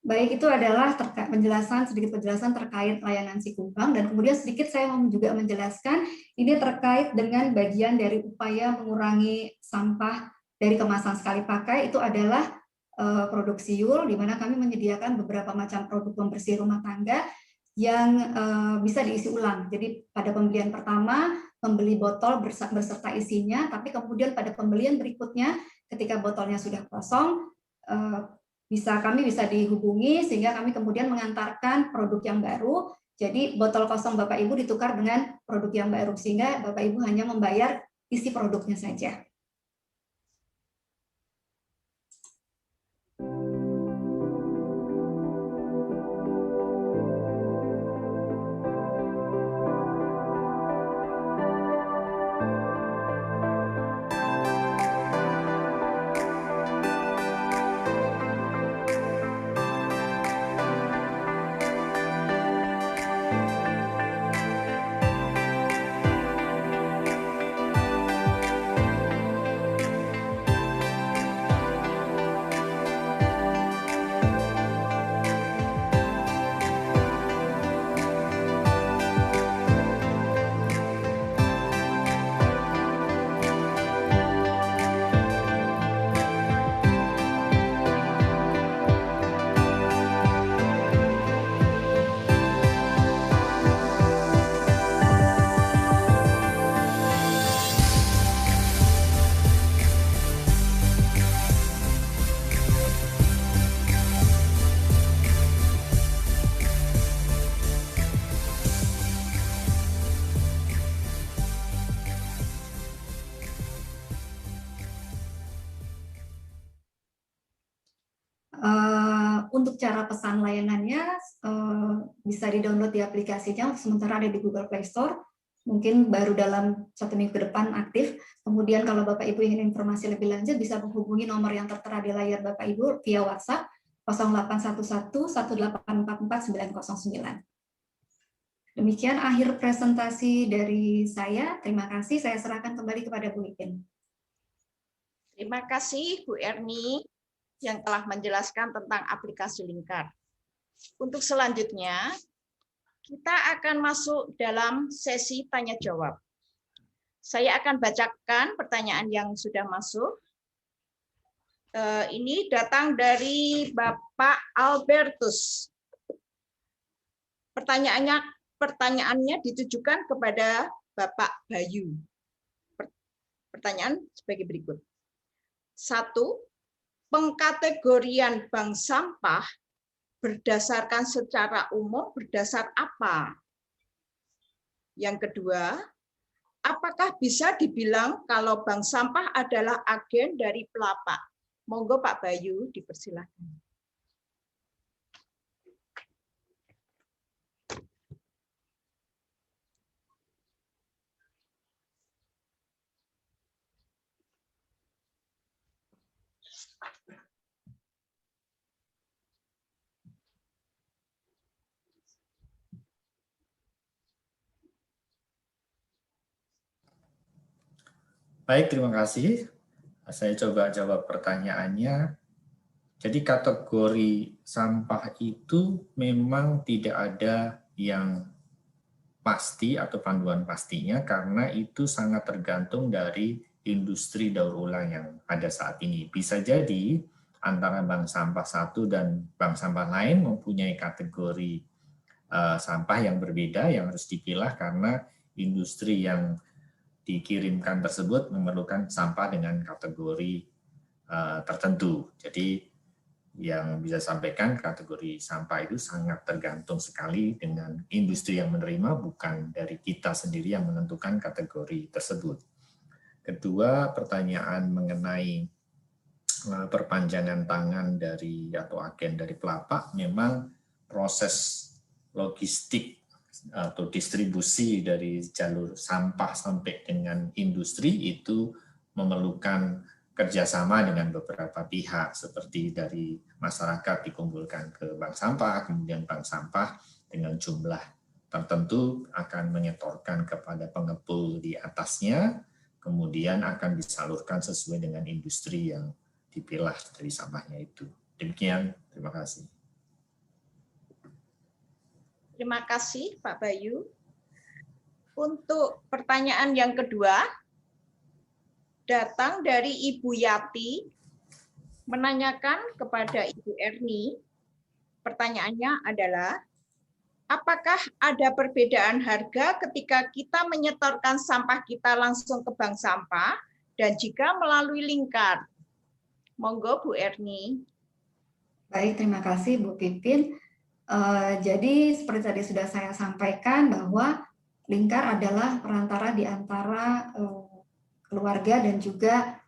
Baik, itu adalah sedikit penjelasan terkait layanan Sikumbang, dan kemudian sedikit saya mau juga menjelaskan ini terkait dengan bagian dari upaya mengurangi sampah dari kemasan sekali pakai. Itu adalah produk siul, di mana kami menyediakan beberapa macam produk pembersih rumah tangga yang bisa diisi ulang. Jadi pada pembelian pertama membeli botol berserta isinya, tapi kemudian pada pembelian berikutnya ketika botolnya sudah kosong, kami bisa dihubungi sehingga kami kemudian mengantarkan produk yang baru. Jadi botol kosong Bapak Ibu ditukar dengan produk yang baru sehingga Bapak Ibu hanya membayar isi produknya saja. Untuk cara pesan layanannya bisa di-download di aplikasinya, sementara ada di Google Play Store, mungkin baru dalam 1 minggu ke depan aktif. Kemudian kalau Bapak Ibu ingin informasi lebih lanjut bisa menghubungi nomor yang tertera di layar Bapak Ibu via WhatsApp 0811 1844 909. Demikian akhir presentasi dari saya. Terima kasih. Saya serahkan kembali kepada Bu Ipin. Terima kasih Bu Erni yang telah menjelaskan tentang aplikasi Lingkar. Untuk selanjutnya, kita akan masuk dalam sesi tanya jawab. Saya akan bacakan pertanyaan yang sudah masuk. Ini datang dari Bapak Albertus. Pertanyaannya ditujukan kepada Bapak Bayu. Pertanyaan sebagai berikut. 1. Pengkategorian bank sampah berdasarkan secara umum berdasar apa? Yang kedua, apakah bisa dibilang kalau bank sampah adalah agen dari pelapak? Monggo Pak Bayu, dipersilakan. Baik, terima kasih. Saya coba jawab pertanyaannya. Jadi kategori sampah itu memang tidak ada yang pasti atau panduan pastinya karena itu sangat tergantung dari industri daur ulang yang ada saat ini. Bisa jadi antara bank sampah satu dan bank sampah lain mempunyai kategori sampah yang berbeda yang harus dipilah karena industri yang dikirimkan tersebut memerlukan sampah dengan kategori tertentu. Jadi yang bisa sampaikan kategori sampah itu sangat tergantung sekali dengan industri yang menerima, bukan dari kita sendiri yang menentukan kategori tersebut. Kedua, pertanyaan mengenai perpanjangan tangan dari atau agen dari pelapak, memang proses logistik atau distribusi dari jalur sampah sampai dengan industri itu memerlukan kerjasama dengan beberapa pihak seperti dari masyarakat dikumpulkan ke bank sampah, kemudian bank sampah dengan jumlah tertentu akan menyetorkan kepada pengepul di atasnya, kemudian akan disalurkan sesuai dengan industri yang dipilah dari sampahnya itu. Demikian, terima kasih. Terima kasih Pak Bayu. Untuk pertanyaan yang kedua, datang dari Ibu Yati, menanyakan kepada Ibu Erni, pertanyaannya adalah, apakah ada perbedaan harga ketika kita menyetorkan sampah kita langsung ke bank sampah dan jika melalui Lingkar? Monggo Bu Erni. Baik, terima kasih Bu Pipin. Jadi seperti tadi sudah saya sampaikan bahwa lingkar adalah perantara di antara keluarga dan juga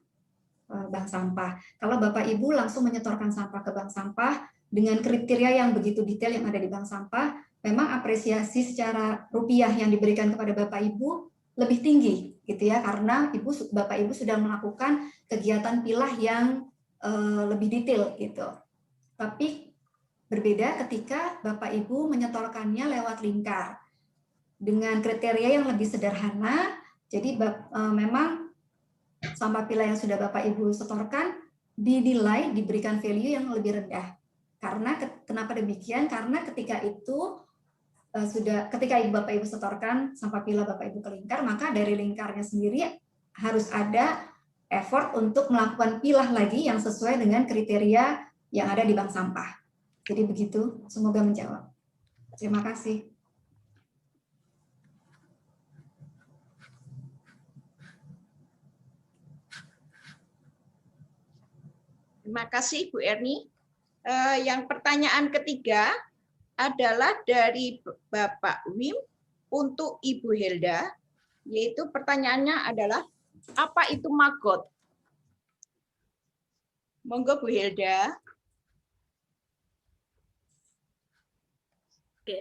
bank sampah. Kalau Bapak Ibu langsung menyetorkan sampah ke bank sampah dengan kriteria yang begitu detail yang ada di bank sampah, memang apresiasi secara rupiah yang diberikan kepada Bapak Ibu lebih tinggi, gitu ya, karena Bapak Ibu sudah melakukan kegiatan pilah yang lebih detail, gitu. Tapi berbeda ketika Bapak Ibu menyetorkannya lewat lingkar dengan kriteria yang lebih sederhana. Jadi memang sampah pilah yang sudah Bapak Ibu setorkan dinilai diberikan value yang lebih rendah. Karena kenapa demikian? Karena ketika itu ketika Bapak Ibu setorkan sampah pilah Bapak Ibu ke lingkar, maka dari lingkarnya sendiri harus ada effort untuk melakukan pilah lagi yang sesuai dengan kriteria yang ada di bank sampah. Jadi begitu, semoga menjawab. Terima kasih. Terima kasih Bu Erni. Yang pertanyaan ketiga adalah dari Bapak Wim untuk Ibu Hilda, yaitu pertanyaannya adalah apa itu maggot? Monggo Bu Hilda. Oke,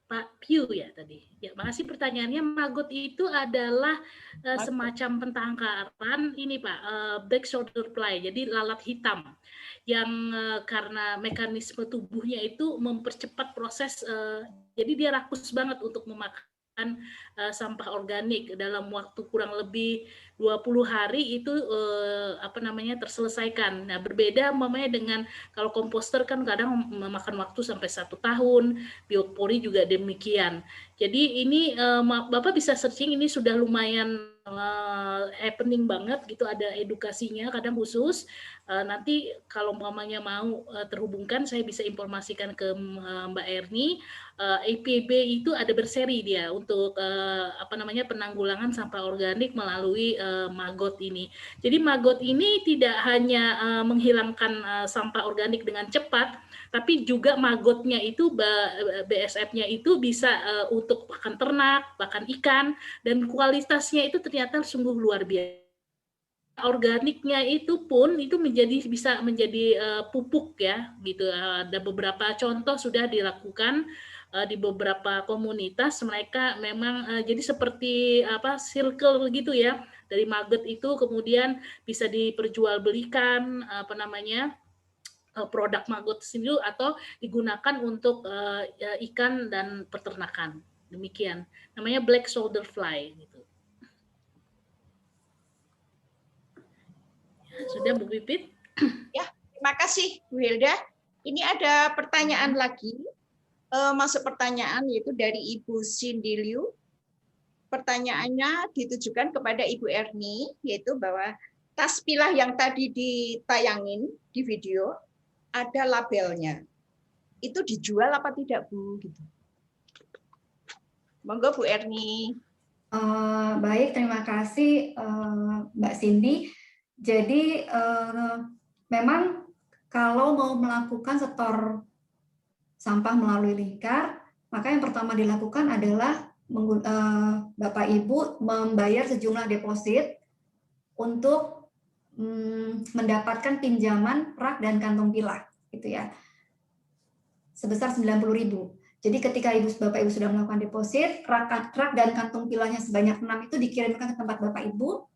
Pak Piu ya tadi. Ya, makasih pertanyaannya. Maggot itu adalah semacam pentangkaran ini Pak, black shoulder fly, jadi lalat hitam yang karena mekanisme tubuhnya itu mempercepat proses, jadi dia rakus banget untuk memakan sampah organik dalam waktu kurang lebih 20 hari itu terselesaikan. Nah, berbeda umpamanya dengan kalau komposter kan kadang memakan waktu sampai 1 tahun, biopori juga demikian. Jadi ini Bapak bisa searching, ini sudah lumayan happening banget gitu, ada edukasinya kadang khusus. Nanti kalau umpamanya mau terhubungkan, saya bisa informasikan ke Mbak Erni. IPB itu ada berseri dia untuk penanggulangan sampah organik melalui maggot ini. Jadi maggot ini tidak hanya menghilangkan sampah organik dengan cepat, tapi juga maggotnya itu BSF-nya itu bisa untuk pakan ternak, pakan ikan, dan kualitasnya itu ternyata sungguh luar biasa. Organiknya itu pun itu bisa menjadi pupuk ya gitu. Ada beberapa contoh sudah dilakukan di beberapa komunitas, mereka memang jadi seperti circle gitu ya, dari maggot itu kemudian bisa diperjualbelikan produk maggot sendiri atau digunakan untuk ikan dan peternakan. Demikian, namanya black shoulder fly gitu. Sudah Bu Pipit? Ya, terima kasih Bu Hilda. Ini ada pertanyaan lagi, masuk pertanyaan yaitu dari Ibu Cindy Liu. Pertanyaannya ditujukan kepada Ibu Erni, yaitu bahwa tas pilah yang tadi ditayangin di video ada labelnya. Itu dijual apa tidak Bu? Gitu. Monggo Bu Erni. Baik, terima kasih Mbak Cindy. Jadi memang kalau mau melakukan setor sampah melalui lingkar, maka yang pertama dilakukan adalah Bapak Ibu membayar sejumlah deposit untuk mendapatkan pinjaman rak dan kantong pilah, gitu ya, sebesar 90.000. Jadi ketika Bapak Ibu sudah melakukan deposit, rak dan kantong pilahnya sebanyak 6 itu dikirimkan ke tempat Bapak Ibu.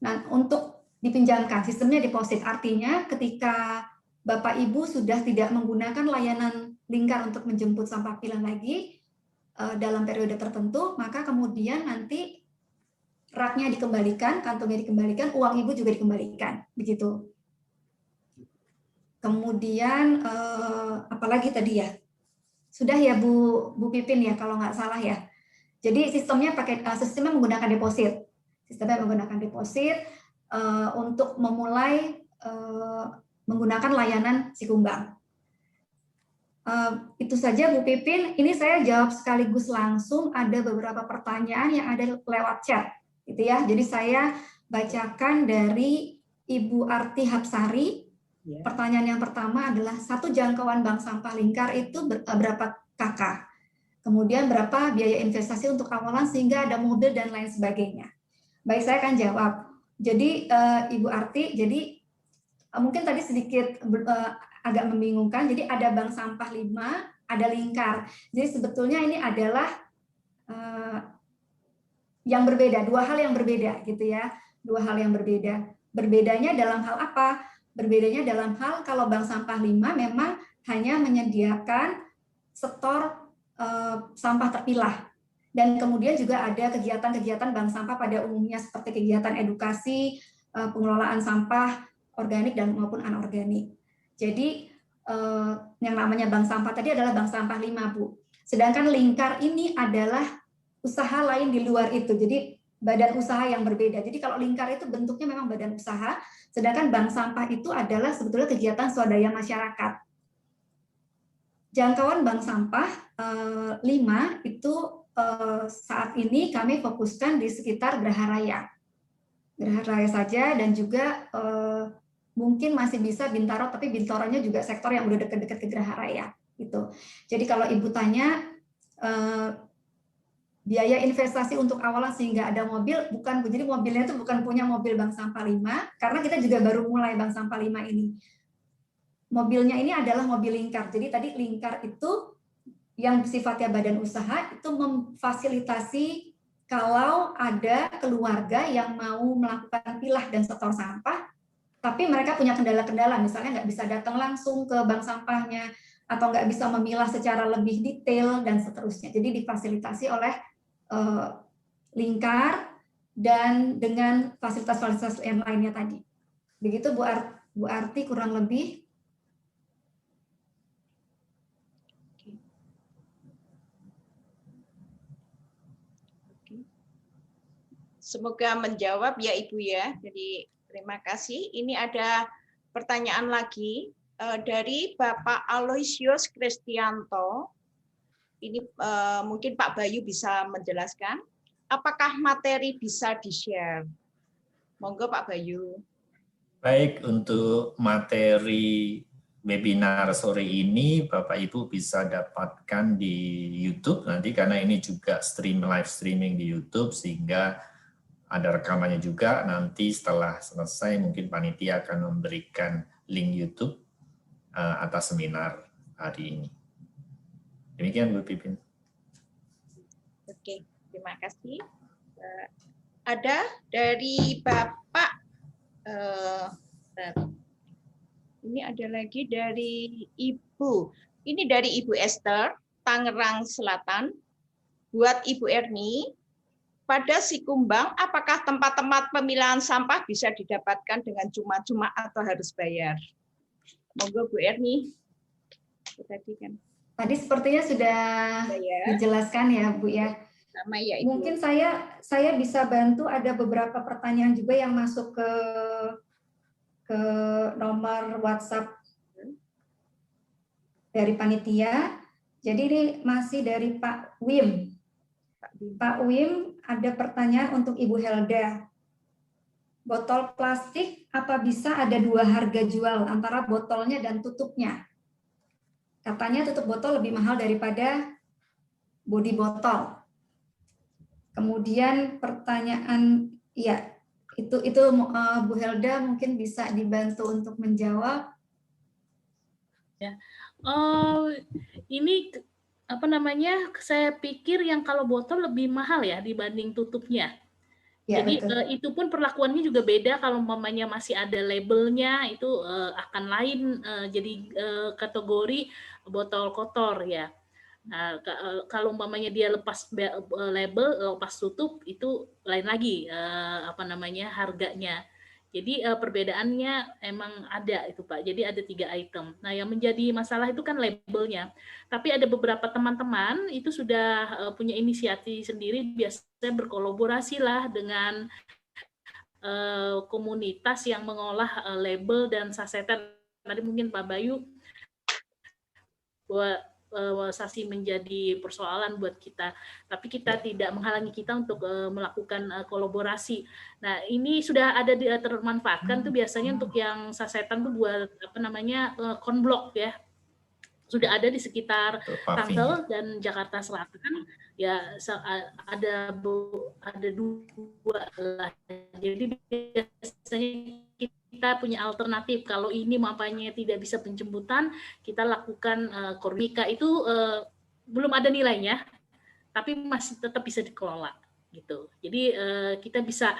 Nah, untuk dipinjamkan, sistemnya deposit, artinya ketika Bapak Ibu sudah tidak menggunakan layanan lingkar untuk menjemput sampah pilah lagi dalam periode tertentu, maka kemudian nanti raknya dikembalikan, kantongnya dikembalikan, uang Ibu juga dikembalikan, begitu. Kemudian apalagi tadi ya, sudah ya Bu Pipin ya kalau nggak salah ya. Jadi sistemnya menggunakan deposit, untuk memulai menggunakan layanan Sikumbang. Itu saja Bu Pipin. Ini saya jawab sekaligus langsung, ada beberapa pertanyaan yang ada lewat chat, gitu ya. Jadi saya bacakan dari Ibu Arti Hapsari. Ya. Pertanyaan yang pertama adalah satu jangkauan bank sampah lingkar itu berapa kakak? Kemudian berapa biaya investasi untuk awalan sehingga ada mobil dan lain sebagainya. Baik, saya akan jawab. Jadi Ibu Arti, jadi mungkin tadi sedikit agak membingungkan. Jadi ada bank sampah 5, ada lingkar. Jadi sebetulnya ini adalah yang berbeda, dua hal yang berbeda gitu ya. Dua hal yang berbeda. Berbedanya dalam hal apa? Berbedanya dalam hal kalau bank sampah 5 memang hanya menyediakan setor sampah terpilah. Dan kemudian juga ada kegiatan-kegiatan bank sampah pada umumnya seperti kegiatan edukasi, pengelolaan sampah organik dan maupun anorganik. Jadi yang namanya bank sampah tadi adalah bank sampah 5, Bu. Sedangkan lingkar ini adalah usaha lain di luar itu. Jadi badan usaha yang berbeda. Jadi kalau lingkar itu bentuknya memang badan usaha, sedangkan bank sampah itu adalah sebetulnya kegiatan swadaya masyarakat. Jangkauan bank sampah 5 itu saat ini kami fokuskan di sekitar Geraha Raya. Geraha Raya saja dan juga mungkin masih bisa Bintaro, tapi Bintaronya juga sektor yang udah dekat-dekat ke Geraha Raya. Gitu. Jadi kalau Ibu tanya biaya investasi untuk awalan sehingga ada mobil, bukan, jadi mobilnya itu bukan punya mobil bank sampah 5, karena kita juga baru mulai bank sampah 5 ini. Mobilnya ini adalah mobil lingkar. Jadi tadi lingkar itu yang sifatnya badan usaha itu memfasilitasi kalau ada keluarga yang mau melakukan pilah dan setor sampah, tapi mereka punya kendala-kendala, misalnya nggak bisa datang langsung ke bank sampahnya, atau nggak bisa memilah secara lebih detail, dan seterusnya. Jadi difasilitasi oleh lingkar dan dengan fasilitas-fasilitas yang lainnya tadi. Begitu Bu Arti kurang lebih. Semoga menjawab ya Ibu ya. Jadi terima kasih. Ini ada pertanyaan lagi dari Bapak Aloysius Kristianto. Ini mungkin Pak Bayu bisa menjelaskan. Apakah materi bisa di-share? Monggo Pak Bayu. Baik, untuk materi webinar sore ini Bapak Ibu bisa dapatkan di YouTube nanti, karena ini juga live streaming di YouTube, sehingga ada rekamannya juga. Nanti setelah selesai mungkin panitia akan memberikan link YouTube atas seminar hari ini. Demikian Bu Pipin. Oke, terima kasih. Ada dari Bapak, ini ada lagi dari Ibu. Ini dari Ibu Esther, Tangerang Selatan. Buat Ibu Erni, pada Sikumbang, apakah tempat-tempat pemilahan sampah bisa didapatkan dengan cuma-cuma atau harus bayar? Monggo Bu Erni. Tadi sepertinya sudah dijelaskan ya Bu ya. Sama ya Ibu. Mungkin saya bisa bantu, ada beberapa pertanyaan juga yang masuk ke nomor WhatsApp dari panitia. Jadi ini masih dari Pak Wim. Pak Wim, ada pertanyaan untuk Ibu Helda. Botol plastik apa bisa ada dua harga jual antara botolnya dan tutupnya? Katanya tutup botol lebih mahal daripada bodi botol. Kemudian pertanyaan, ya itu Bu Helda mungkin bisa dibantu untuk menjawab. Ya, ini apa namanya? Saya pikir yang kalau botol lebih mahal ya dibanding tutupnya. Ya, jadi betul. itu pun perlakuannya juga beda. Kalau umpamanya masih ada labelnya itu akan lain. Jadi kategori botol kotor ya. Nah, kalau umpamanya dia lepas label, lepas tutup, itu lain lagi apa namanya harganya. Jadi perbedaannya emang ada itu Pak. Jadi ada 3 item. Nah, yang menjadi masalah itu kan labelnya. Tapi ada beberapa teman-teman itu sudah punya inisiatif sendiri, biasanya berkolaborasi lah dengan komunitas yang mengolah label dan sasetan. Tadi mungkin Pak Bayu bahwa deforestation menjadi persoalan buat kita, tapi kita tidak menghalangi kita untuk melakukan kolaborasi. Nah, ini sudah ada termanfaatkan tuh biasanya untuk yang sasetan tuh buat apa namanya konblok ya. Sudah ada di sekitar Tangsel dan Jakarta Selatan ya, ada dua lah. Jadi biasanya kita punya alternatif. Kalau ini mampanya tidak bisa penjemputan, kita lakukan kormika itu belum ada nilainya, tapi masih tetap bisa dikelola gitu. Jadi kita bisa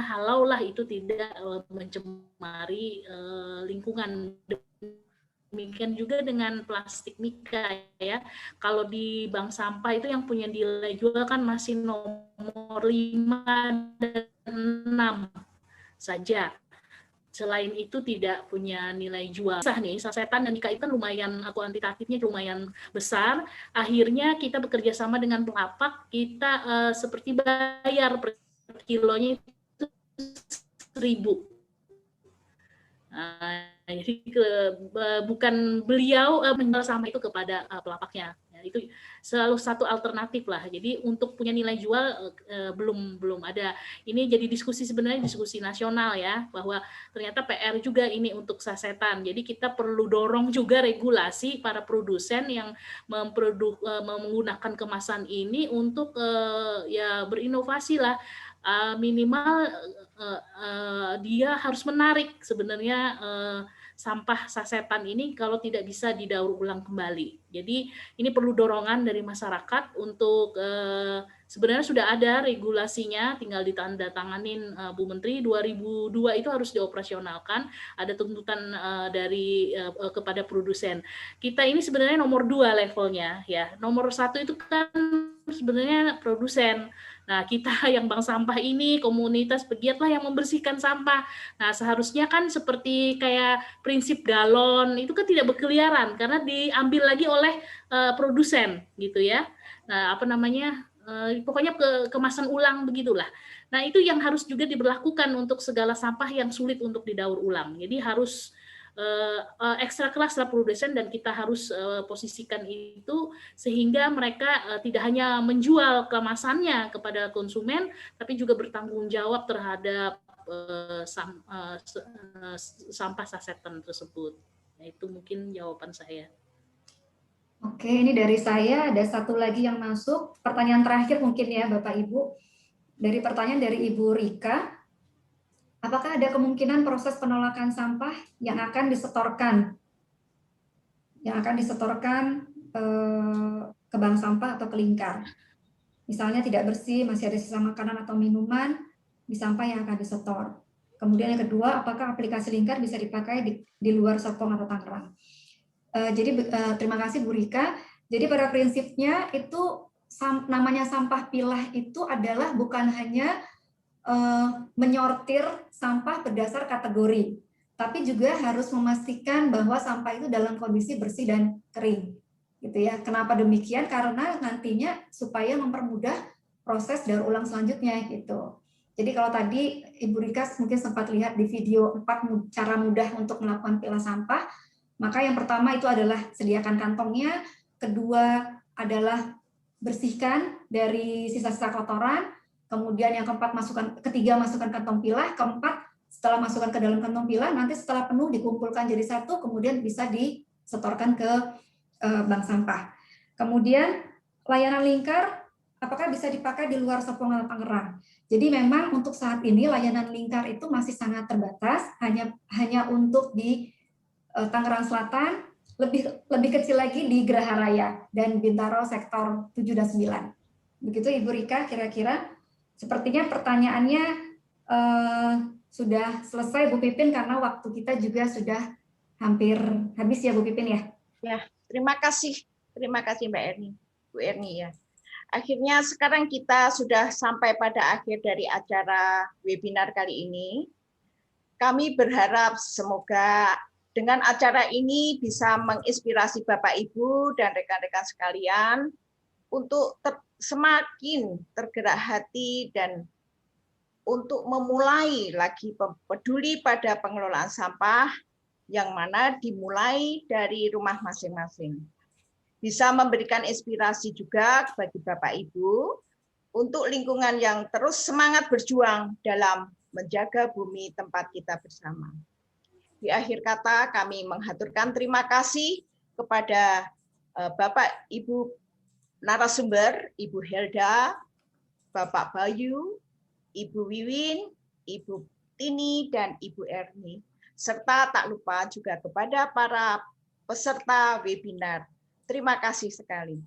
halaulah itu tidak mencemari lingkungan. Demikian juga dengan plastik mika ya. Kalau di bank sampah itu yang punya nilai jual kan masih nomor 5 dan 6 saja. Selain itu tidak punya nilai jual. Nih, sasetan dan mika itu kan lumayan, kuantitatifnya lumayan besar. Akhirnya kita bekerja sama dengan pelapak, kita seperti bayar per kilonya itu 1.000. Jadi bukan beliau menjual sampah itu kepada pelapaknya. Ya, itu selalu satu alternatif lah. Jadi untuk punya nilai jual belum ada. Ini jadi sebenarnya diskusi nasional ya, bahwa ternyata PR juga ini untuk sasetan. Jadi kita perlu dorong juga regulasi para produsen yang menggunakan kemasan ini untuk ya berinovasi lah. Minimal dia harus menarik sebenarnya sampah sasetan ini kalau tidak bisa didaur ulang kembali. Jadi ini perlu dorongan dari masyarakat untuk sebenarnya sudah ada regulasinya, tinggal ditandatanganin Bu Menteri. 2002 itu harus dioperasionalkan, ada tuntutan dari kepada produsen. Kita ini sebenarnya nomor 2 levelnya ya. Nomor 1 itu kan sebenarnya produsen. Nah, kita yang bank sampah ini, komunitas pegiatlah yang membersihkan sampah. Nah, seharusnya kan seperti kayak prinsip galon, itu kan tidak berkeliaran, karena diambil lagi oleh produsen, gitu ya. Nah, pokoknya kemasan ulang begitulah. Nah, itu yang harus juga diberlakukan untuk segala sampah yang sulit untuk didaur ulang. Jadi harus ekstra keras lah produsen, dan kita harus posisikan itu sehingga mereka tidak hanya menjual kemasannya kepada konsumen, tapi juga bertanggung jawab terhadap sampah sasetan tersebut. Nah, itu mungkin jawaban saya. Oke, ini dari saya ada satu lagi yang masuk. Pertanyaan terakhir mungkin ya Bapak Ibu. Dari pertanyaan dari Ibu Rika. Apakah ada kemungkinan proses penolakan sampah yang akan disetorkan ke bank sampah atau ke lingkar? Misalnya tidak bersih, masih ada sisa makanan atau minuman di sampah yang akan disetor. Kemudian yang kedua, apakah aplikasi lingkar bisa dipakai di luar Serpong atau Tangerang? Jadi terima kasih Bu Rika. Jadi pada prinsipnya itu namanya sampah pilah itu adalah bukan hanya menyortir sampah berdasar kategori, tapi juga harus memastikan bahwa sampah itu dalam kondisi bersih dan kering, gitu ya. Kenapa demikian? Karena nantinya supaya mempermudah proses daur ulang selanjutnya, gitu. Jadi kalau tadi Ibu Rika mungkin sempat lihat di video 4 cara mudah untuk melakukan pilah sampah, maka yang pertama itu adalah sediakan kantongnya, kedua adalah bersihkan dari sisa-sisa kotoran. Kemudian yang ketiga masukkan kantong pilah, keempat setelah masukkan ke dalam kantong pilah, nanti setelah penuh dikumpulkan jadi satu, kemudian bisa disetorkan ke bank sampah. Kemudian layanan lingkar, apakah bisa dipakai di luar Serpong atau Tangerang? Jadi memang untuk saat ini layanan lingkar itu masih sangat terbatas, hanya untuk di Tangerang Selatan, lebih kecil lagi di Geraha Raya dan Bintaro sektor 7 dan 9. Begitu Ibu Rika kira-kira. Sepertinya pertanyaannya sudah selesai Bu Pipin, karena waktu kita juga sudah hampir habis ya Bu Pipin ya. Ya, terima kasih Mbak Erni, Bu Erni ya. Akhirnya sekarang kita sudah sampai pada akhir dari acara webinar kali ini. Kami berharap semoga dengan acara ini bisa menginspirasi Bapak Ibu dan rekan-rekan sekalian untuk semakin tergerak hati dan untuk memulai lagi peduli pada pengelolaan sampah yang mana dimulai dari rumah masing-masing. Bisa memberikan inspirasi juga bagi Bapak Ibu untuk lingkungan yang terus semangat berjuang dalam menjaga bumi tempat kita bersama. Di akhir kata kami menghaturkan terima kasih kepada Bapak Ibu narasumber, Ibu Helda, Bapak Bayu, Ibu Wiwin, Ibu Tini, dan Ibu Erni. Serta tak lupa juga kepada para peserta webinar. Terima kasih sekali.